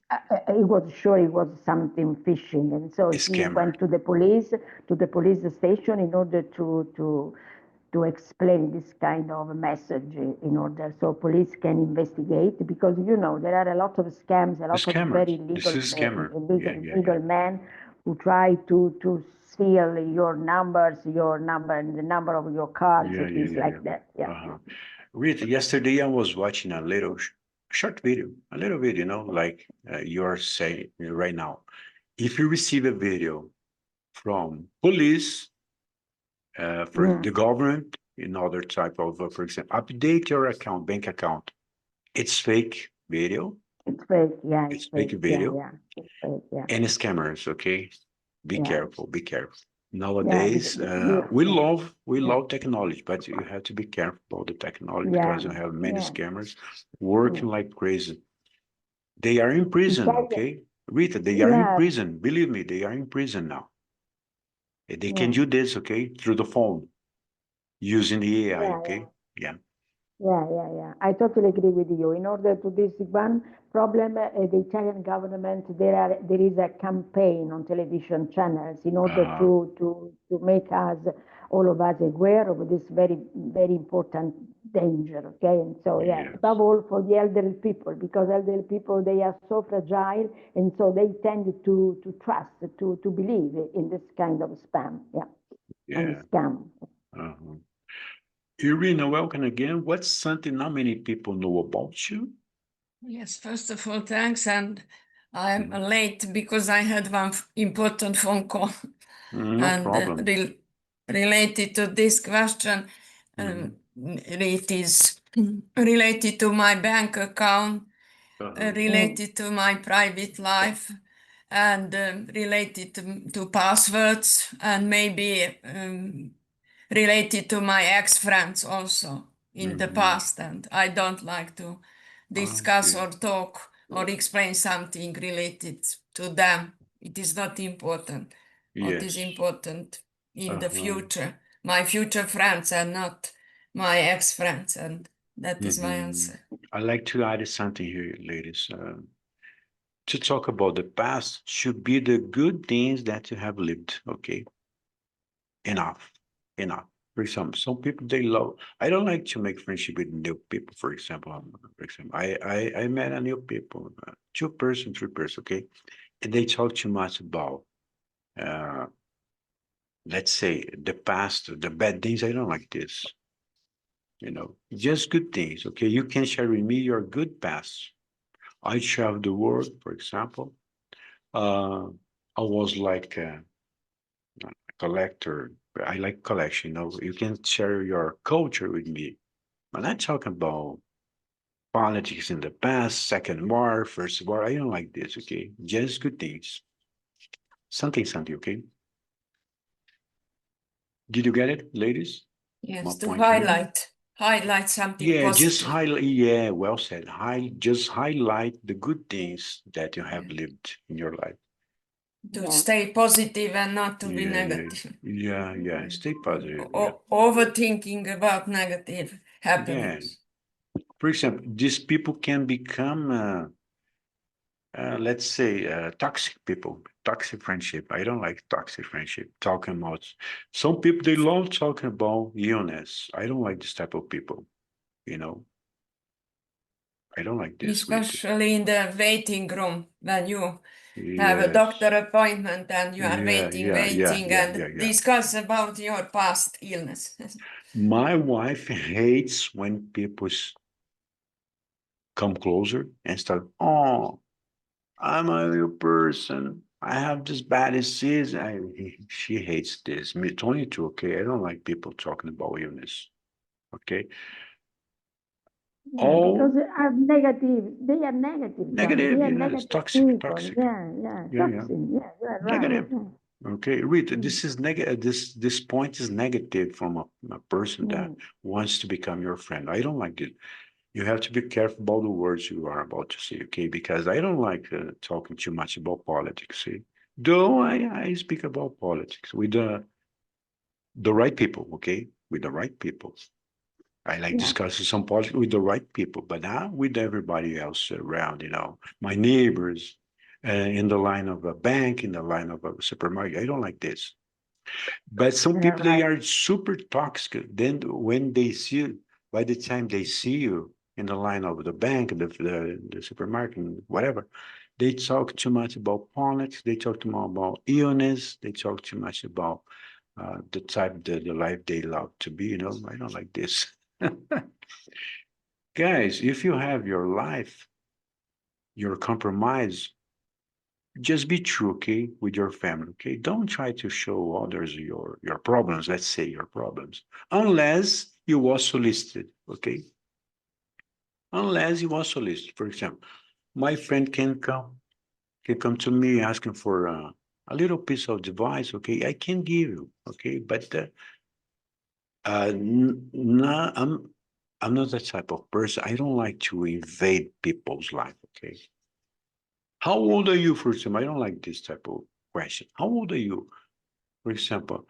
S4: he was sure it was something phishing, and so he went to the police station in order to explain this kind of message in order so police can investigate, because there are a lot of scams, a lot of very legal men who try to steal your numbers, and the number of your cards, things like that.
S3: Rita, yesterday I was watching a little short video, you know, like you're saying right now. If you receive a video from police, for the government, in other type of, for example, update your account, bank account, it's fake video.
S4: It's fake, yeah.
S3: It's fake video.
S4: Yeah. It's fake, yeah.
S3: And scammers, okay? Be careful. Nowadays, we love technology, but you have to be careful about the technology because you have many scammers working like crazy. They are in prison, okay? Rita, they are in prison. Believe me, they are in prison now. They can do this, okay, through the phone, using the AI, okay? Yeah.
S4: I totally agree with you. In order to this one problem, the Italian government, there is a campaign on television channels in order to make us, all of us, aware of this very, very important danger, okay? And so, yeah,
S3: Yes.
S4: above all for the elderly people, because elderly people, they are so fragile, and so they tend to trust, to believe in this kind of spam, and scam.
S3: Irina, welcome again. What's something not many people know about you?
S5: Yes, first of all, thanks. And I'm late because I had one important phone call.
S3: No problem.
S5: Related to this question, it is related to my bank account, related to my private life, and related to passwords, and maybe related to my ex-friends also in the past. And I don't like to discuss or talk or explain something related to them. It is not important. What is important in the future, my future friends and not my ex-friends. And that is my answer.
S3: I'd like to add something here, ladies. To talk about the past should be the good things that you have lived, okay? Enough. For example, some people they love. I don't like to make friendship with new people. For example, I met a new people, 2 person, 3 person, okay, and they talk too much about, let's say, the past, the bad things. I don't like this. Just good things, okay. You can share with me your good past. I traveled the world, for example. I was like a collector. I like collection. You can share your culture with me. I'm not talking about politics in the past, Second War, First War. I don't like this, okay? Just good things. Something, okay? Did you get it, ladies?
S5: Yes, to highlight something
S3: Yeah,
S5: positive.
S3: just highlight. Yeah, well said. Just highlight the good things that you have lived in your life.
S5: To stay positive and not to be negative.
S3: Yeah. Stay positive.
S5: Overthinking about negative happenings.
S3: Yeah. For example, these people can become, let's say, toxic people, toxic friendship. I don't like toxic friendship. Talking about some people, they love talking about illness. I don't like this type of people. I don't like this.
S5: Especially in the waiting room when you have a doctor appointment and you are waiting and discuss about your past illness.
S3: My wife hates when people come closer and start, oh, I'm a new person. I have this bad disease. She hates this. Me, Tony too, okay? I don't like people talking about illness, okay?
S4: Yeah, because they are negative. They are negative.
S3: Negative,
S4: they are
S3: yes,
S4: negative
S3: toxic,
S4: people.
S3: toxic.
S4: Yeah, toxic. Yeah, you are right.
S3: Negative.
S4: Yeah.
S3: Okay, Rita, this is negative. This point is negative from a person that wants to become your friend. I don't like it. You have to be careful about the words you are about to say, okay? Because I don't like talking too much about politics, see? Though I speak about politics with the right people, okay? With the right people. I like discussing some politics with the right people, but not with everybody else around, my neighbors, in the line of a bank, in the line of a supermarket. I don't like this. But some people, they are super toxic. Then when they see you, by the time they see you in the line of the bank, the supermarket, whatever, they talk too much about politics. They talk too much about illness. They talk too much about the life they love to be. I don't like this. Guys, if you have your life, your compromise, just be true, okay, with your family, okay? Don't try to show others your problems, let's say your problems, unless you was solicited, okay? Unless you was solicited. For example, my friend can come to me asking for a little piece of device, okay? I can give you, okay? But no, I'm not that type of person. I don't like to invade people's life, okay? How old are you, for example? I don't like this type of question. How old are you? For example,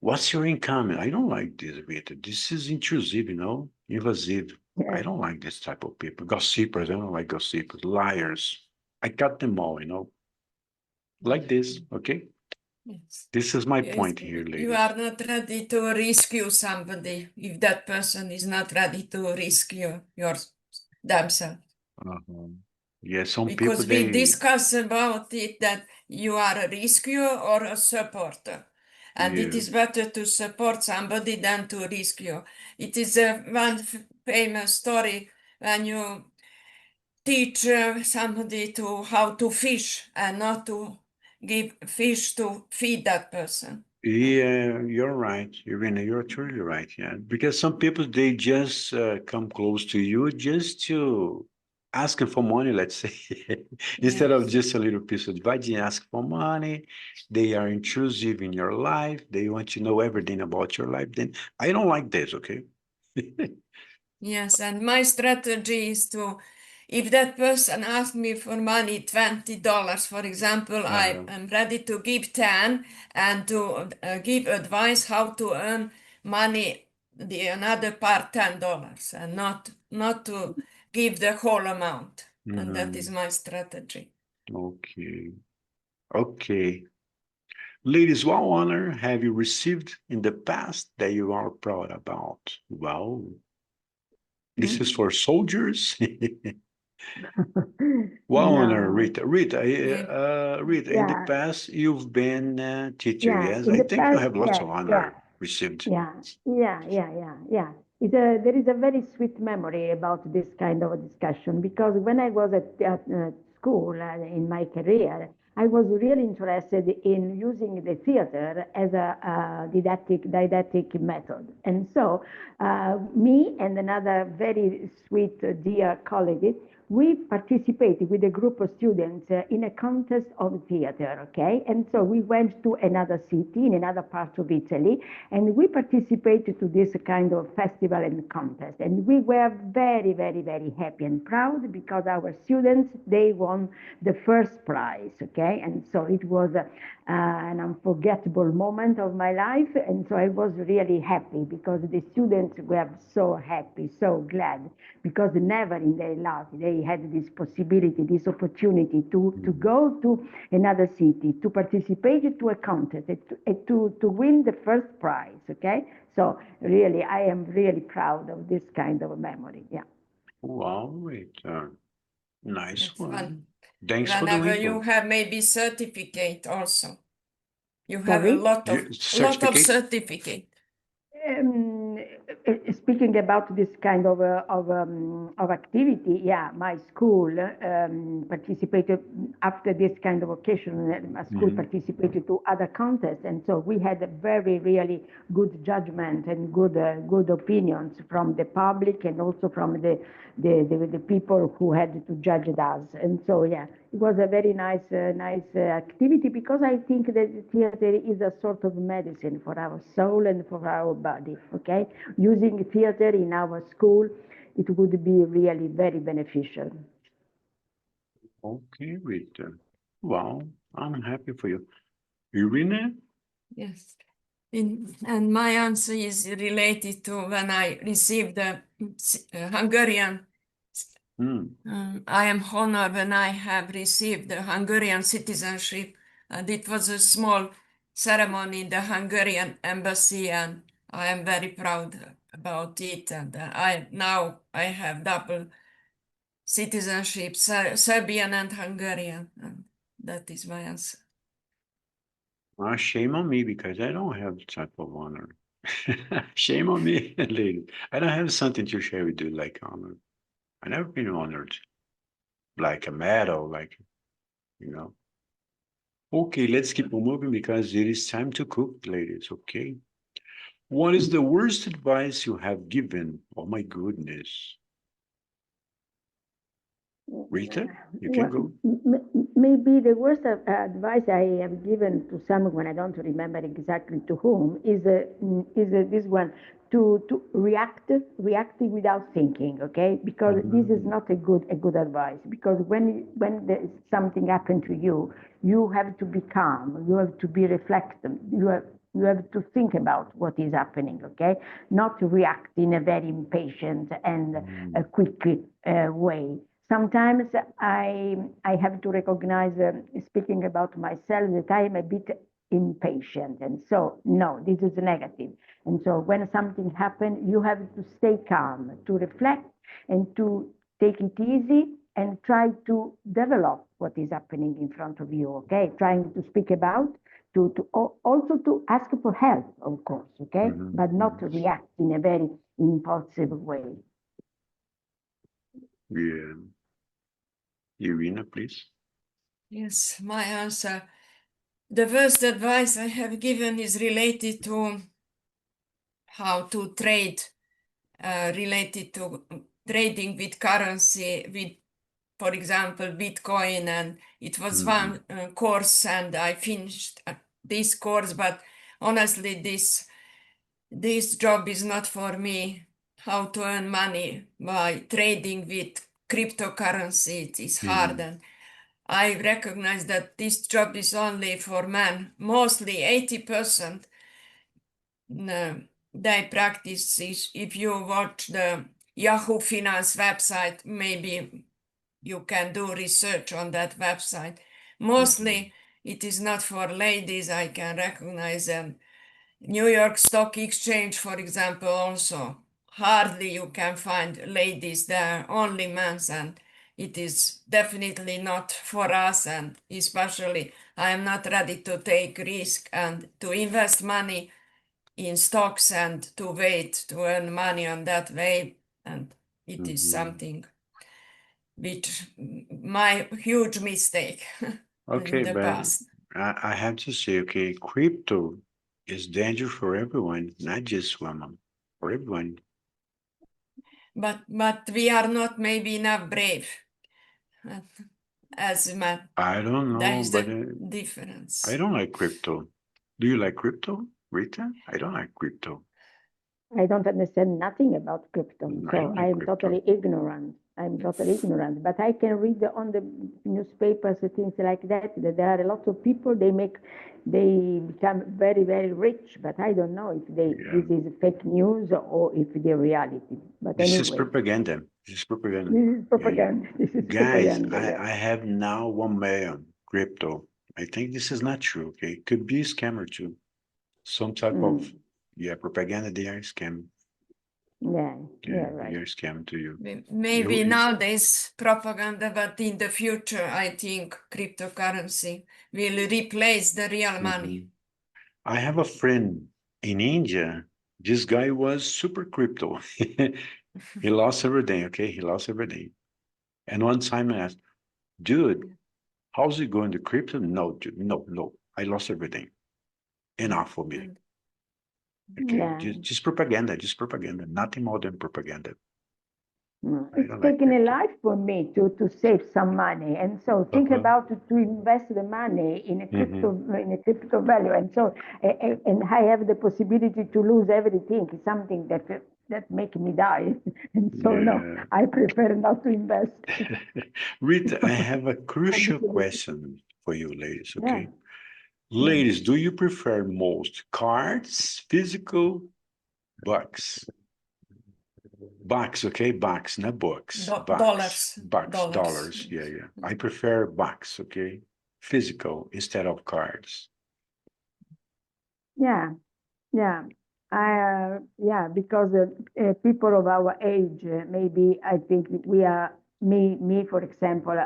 S3: what's your income? I don't like this, Rita. This is intrusive, invasive. I don't like this type of people. Gossipers, I don't like gossipers. Liars. I cut them all, like this, okay?
S5: Yes.
S3: This is my point here, ladies.
S5: You are not ready to rescue somebody if that person is not ready to rescue themselves.
S3: Yeah, some
S5: because
S3: people
S5: we discuss about it that you are a rescuer or a supporter. And it is better to support somebody than to rescue. It is one famous story when you teach somebody to how to fish and not to give fish to feed that person.
S3: Yeah, you're right, Irina. You're truly right. Yeah, because some people they just come close to you just to asking for money. Let's say instead of just a little piece of advice, they ask for money. They are intrusive in your life. They want to know everything about your life. Then I don't like this. Okay.
S5: Yes, and my strategy is to, if that person asks me for money, $20, for example, I am ready to give 10 and to give advice how to earn money, the another part $10, and not to give the whole amount. And that is my strategy.
S3: Okay. Okay. Ladies, what honor have you received in the past that you are proud about? Well, this is for soldiers. What honor, Rita? Rita, in the past, you've been a teacher, yes? I think you have lots of honor received.
S4: Yeah. There is a very sweet memory about this kind of a discussion because when I was at school in my career, I was really interested in using the theater as a didactic method. And so me and another very sweet, dear colleague, we participated with a group of students in a contest of theater, okay? And so we went to another city, in another part of Italy, and we participated to this kind of festival and contest. And we were very, very, very happy and proud because our students, they won the first prize, okay? And so it was an unforgettable moment of my life. And so I was really happy because the students were so happy, so glad, because never in their life they had this possibility, this opportunity to go to another city, to participate to a contest, to win the first prize, okay? So really, I am really proud of this kind of memory, yeah.
S3: Wow, nice
S5: That's
S3: one.
S5: fun.
S3: Thanks for the
S5: Whenever
S3: info.
S5: you have maybe certificate also. You have a lot of certificate.
S4: Speaking about this kind of activity, yeah, my school participated after this kind of occasion. My school participated to other contests, and so we had a very really good judgment and good opinions from the public and also from the people who had to judge us. And so yeah, it was a very nice activity because I think that theater is a sort of medicine for our soul and for our body. Okay, using theater in our school, it would be really very beneficial.
S3: Okay, Rita. Wow, I'm happy for you. Irina?
S5: Yes. And my answer is related to when I received the Hungarian. I am honored when I have received the Hungarian citizenship, and it was a small ceremony in the Hungarian embassy, and I am very proud about it. And now I have double citizenship, Serbian and Hungarian. And that is my answer.
S3: Shame on me because I don't have the type of honor. Shame on me, lady. I don't have something to share with you like honor. I never been honored, like a medal, like, you know. Okay, let's keep on moving because it is time to cook, ladies. Okay. What is the worst advice you have given? Oh my goodness. Rita, you can go.
S4: Maybe the worst advice I have given to someone, I don't remember exactly to whom, is this one, to react without thinking, okay? Because this is not a good advice. Because when something happened to you, you have to be calm, you have to be reflective, you have to think about what is happening, okay? Not to react in a very impatient and a quick way. Sometimes I have to recognize, speaking about myself, that I am a bit impatient. And so, no, this is negative. And so when something happens, you have to stay calm, to reflect and to take it easy and try to develop what is happening in front of you, okay? Trying to speak about, also to ask for help, of course, okay? But not to react in a very impulsive way.
S3: Yeah. Irina, please.
S5: Yes, my answer. The first advice I have given is related to how to trade, related to trading with currency, with, for example, Bitcoin. And it was one course, and I finished this course. But honestly, this job is not for me. How to earn money by trading with cryptocurrency, it is hard. And I recognize that this job is only for men. Mostly 80% they practice is, if you watch the Yahoo Finance website, maybe you can do research on that website. Mostly it is not for ladies. I can recognize them. New York Stock Exchange, for example, also hardly you can find ladies there, only men, and it is definitely not for us. And especially I am not ready to take risk and to invest money in stocks and to wait to earn money on that way. And it is something which my huge mistake in the past.
S3: I have to say, okay, crypto is danger for everyone, not just women, for everyone.
S5: But we are not maybe enough brave as men.
S3: I don't know,
S5: That is
S3: but
S5: the difference.
S3: I don't like crypto. Do you like crypto, Rita? I don't like crypto.
S4: I don't understand nothing about crypto, so
S3: like
S4: I am
S3: crypto.
S4: totally ignorant. I'm totally ignorant, but I can read on the newspapers things like that. That there are a lot of people they become very, very rich, but I don't know if this is fake news or if they're reality. But
S3: This
S4: anyway,
S3: is propaganda. This is propaganda.
S4: This is propaganda. This is
S3: Guys,
S4: propaganda.
S3: I have now 1 million crypto. I think this is not true. Okay, could be a scammer too. Some type of propaganda. They are scam.
S4: Yeah, right.
S3: They are scam to you.
S5: Maybe nowadays propaganda, but in the future, I think cryptocurrency will replace the real money.
S3: I have a friend in India. This guy was super crypto. He lost everything. Okay, he lost everything. And one time I asked, dude, how's it going to crypto? No, dude, no. I lost everything. Enough for me. Okay, just propaganda, nothing more than propaganda.
S4: It's taking a life for me to save some money, and so think about to invest the money in a crypto value, and so and I have the possibility to lose everything, something that make me die, and so no, I prefer not to invest.
S3: Rita, I have a crucial question for you, ladies. Okay, ladies, do you prefer most cards, physical, bucks? Bucks, okay, bucks, not books.
S5: Dollars.
S3: Dollars. Yeah. I prefer bucks, okay, physical instead of cards.
S4: Yeah, because people of our age, maybe I think we are me for example.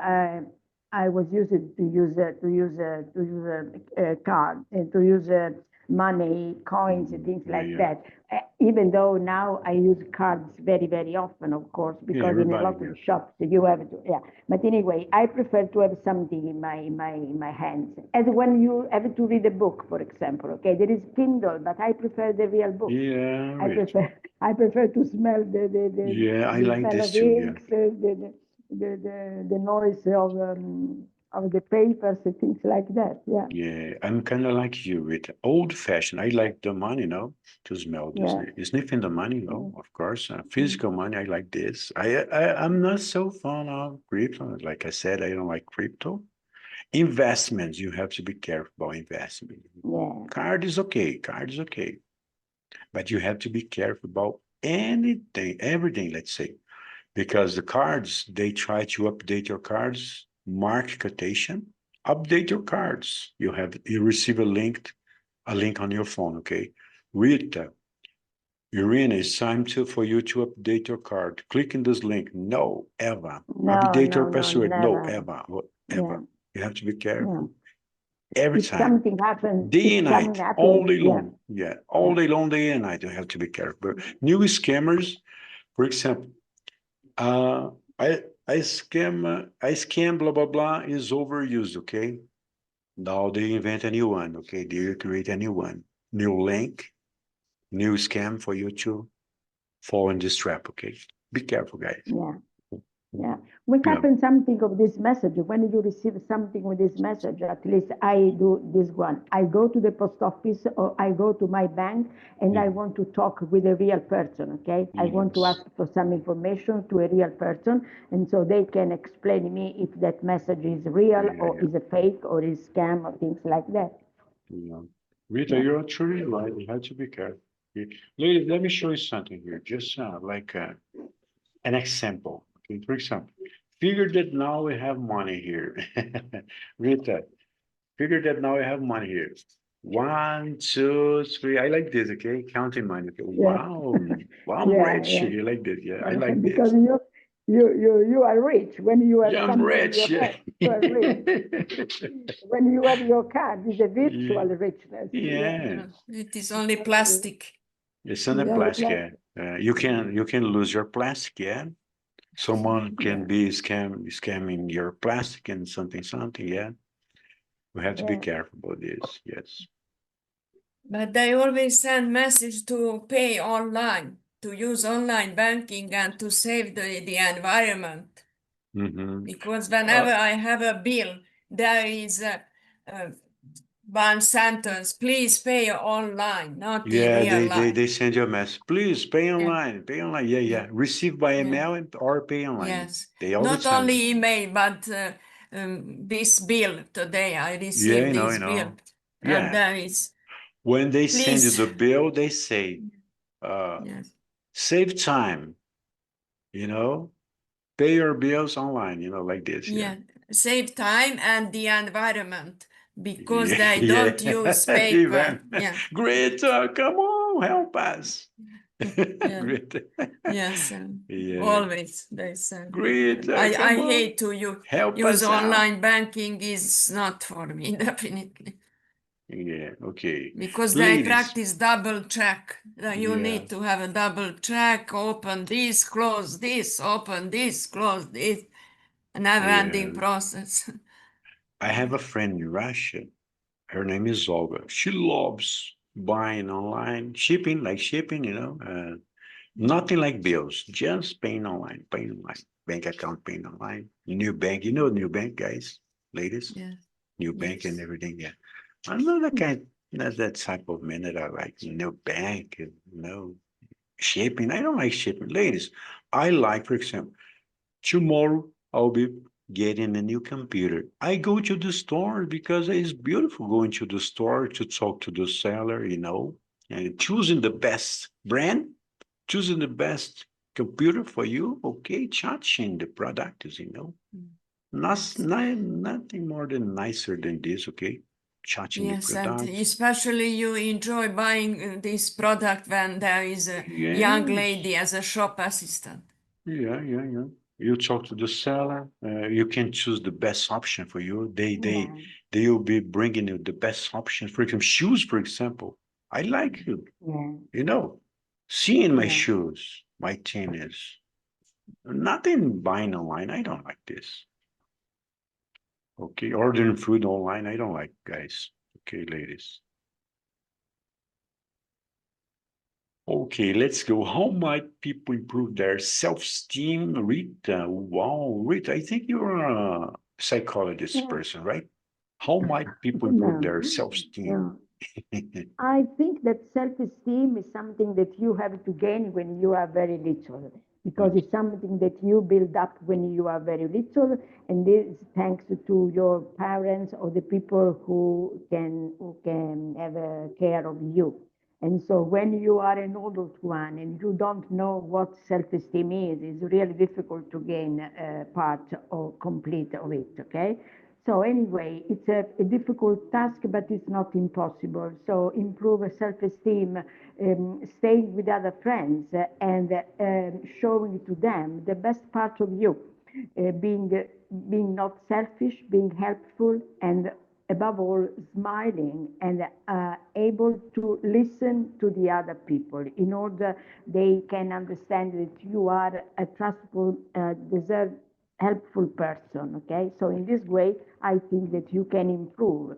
S4: I was used to use a card and to use money, coins, and things like that. Even though now I use cards very, very often, of course, because in a lot of shops you have to. Yeah, but anyway, I prefer to have something in my hands. As when you have to read a book, for example. Okay, there is Kindle, but I prefer the real book.
S3: Yeah,
S4: I prefer to smell the
S3: I like
S4: smell
S3: this
S4: of
S3: too.
S4: inks, the noise of the papers and things like that.
S3: Yeah, I'm kind of like you with old fashioned. I like the money, to smell this. Sniffing the money, of course. Physical money, I like this. I'm not so fond of crypto. Like I said, I don't like crypto. Investments, you have to be careful about investment. Card is okay. But you have to be careful about everything, let's say. Because the cards, they try to update your cards, mark quotation Update your cards. You receive a link on your phone, okay? Rita, Irina, it's time for you to update your card. Click in this link. No, ever.
S4: No,
S3: Update your
S4: no,
S3: password. No,
S4: never.
S3: ever.
S4: Yeah.
S3: Ever. You have to be careful.
S4: Yeah.
S3: Every
S4: If
S3: time.
S4: something happens,
S3: Day
S4: if
S3: and
S4: something
S3: night.
S4: happens,
S3: All day
S4: yeah.
S3: long. Yeah. All day long, day and night. You have to be careful. New scammers, for example, I scam blah blah blah is overused, okay? Now they invent a new one, okay? They create a new one. New link, new scam for you to fall in this trap, okay? Be careful, guys.
S4: Yeah. Yeah. When
S3: Yeah.
S4: happens something of this message, when you receive something with this message, at least I do this one. I go to the post office or I go to my bank and I want to talk with a real person, okay? I want to ask for some information to a real person, and so they can explain me if that message is real or is a fake or is scam or things like that.
S3: Yeah. Rita, you're truly right. You have to be careful. Ladies, let me show you something here. Just like an example. Okay, for example, figure that now we have money here. Rita, figure that now we have money here. 1, 2, 3. I like this, okay? Counting money. Okay. Wow. Wow, I'm rich. You like this. Yeah, I like
S4: Because
S3: this.
S4: you are rich. When you have
S3: Yeah, I'm
S4: something in
S3: rich.
S4: your
S3: Yeah.
S4: hand, you are rich. When you have your card, it's a virtual richness.
S3: Yeah.
S5: It is only plastic.
S3: It's on the
S4: Yeah,
S3: plastic,
S4: like-
S3: yeah. You can lose your plastic, yeah. Someone can be scamming your plastic and something, yeah. We have to be careful about this, yes.
S5: But they always send message to pay online, to use online banking and to save the environment. Because whenever I have a bill, there is a one sentence, please pay online, not in real life.
S3: They send you a message. Please pay online, pay online. Yeah. Receive by email or pay online.
S5: Yes.
S3: They all
S5: Not
S3: the time.
S5: only email, but this bill today, I received this bill. And there is.
S3: When they send you
S5: Please.
S3: the bill, they say,
S5: Yes.
S3: save time, pay your bills online, like this.
S5: Yeah. Save time and the environment because
S3: Yeah,
S5: they don't use paper.
S3: Divan.
S5: Yeah.
S3: Greta, come on, help us.
S5: Yeah.
S3: Greta.
S5: Yes.
S3: Yeah.
S5: Always they say.
S3: Greta,
S5: I
S3: come on.
S5: hate to
S3: Help
S5: use
S3: us out.
S5: online banking is not for me, definitely.
S3: Yeah, okay.
S5: Because they
S3: Ladies.
S5: practice double check. You
S3: Yeah.
S5: need to have a double check, open this, close this, open this, close this. A never-ending process.
S3: I have a friend in Russia. Her name is Olga. She loves buying online, shipping, nothing like bills, just paying online, bank account paying online, new bank, new bank, guys, ladies,
S5: Yeah.
S3: new bank and everything. Yeah, I'm not that type of man that I like, new bank, shipping. I don't like shipping, ladies. I like, for example, tomorrow I'll be getting a new computer. I go to the store because it's beautiful going to the store to talk to the seller, and choosing the best brand, choosing the best computer for you. Okay, touching the product, nothing more than nicer than this. Okay, touching the
S5: Yes, and
S3: product.
S5: especially you enjoy buying this product when there is a young lady as a shop assistant.
S3: Yeah. You talk to the seller. You can choose the best option for you. They will be bringing you the best option. For example, shoes. For example, I like it. Seeing my shoes, my tennis. Nothing buying online. I don't like this. Okay, ordering food online. I don't like, guys. Okay, ladies. Okay, let's go. How might people improve their self-esteem? Rita, wow, Rita, I think you're a psychologist person, right? How might people improve their self-esteem?
S4: I think that self-esteem is something that you have to gain when you are very little, because it's something that you build up when you are very little, and this is thanks to your parents or the people who can have a care of you. And so when you are an adult one and you don't know what self-esteem is, it's really difficult to gain part or complete of it, okay? So anyway, it's a difficult task, but it's not impossible. So improve self-esteem, staying with other friends and showing to them the best part of you, being not selfish, being helpful, and above all, smiling and able to listen to the other people in order they can understand that you are a trustful, deserved, helpful person, okay? So in this way, I think that you can improve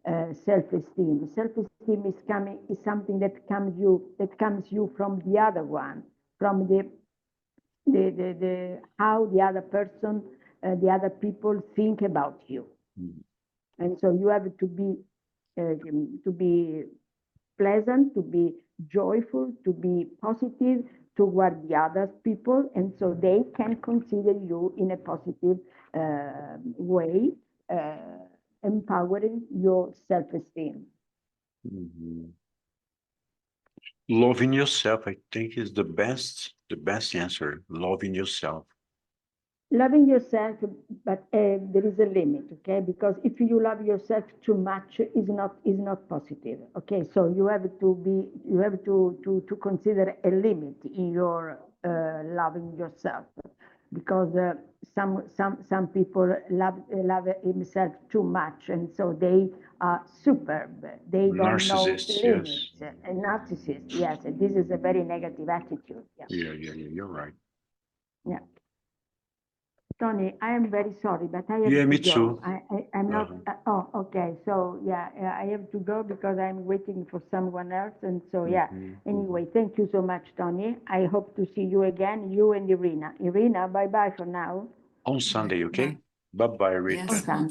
S4: self-esteem. Self-esteem is something that comes you from the other one, from the how the other person, the other people think about you. And so you have to be pleasant, to be joyful, to be positive toward the other people, and so they can consider you in a positive way, empowering your self-esteem.
S3: Loving yourself, I think, is the best answer. Loving yourself.
S4: Loving yourself, but there is a limit, okay? Because if you love yourself too much, is not positive, okay? So you have to consider a limit in your loving yourself, because some people love himself too much, and so they are superb. They don't know limits.
S3: Yes.
S4: A narcissist, yes. And this is a very negative attitude.
S3: Yeah. You're right.
S4: Yeah. Tony, I am very sorry, but I have
S3: Yeah,
S4: to
S3: me
S4: go.
S3: too.
S4: I'm not. Oh, okay. So yeah, I have to go because I'm waiting for someone else, and so yeah. Anyway, thank you so much, Tony. I hope to see you again, you and Irina. Irina, bye bye for now.
S3: On Sunday, okay? Bye-bye, Rita.
S5: Yes.
S4: On Sunday.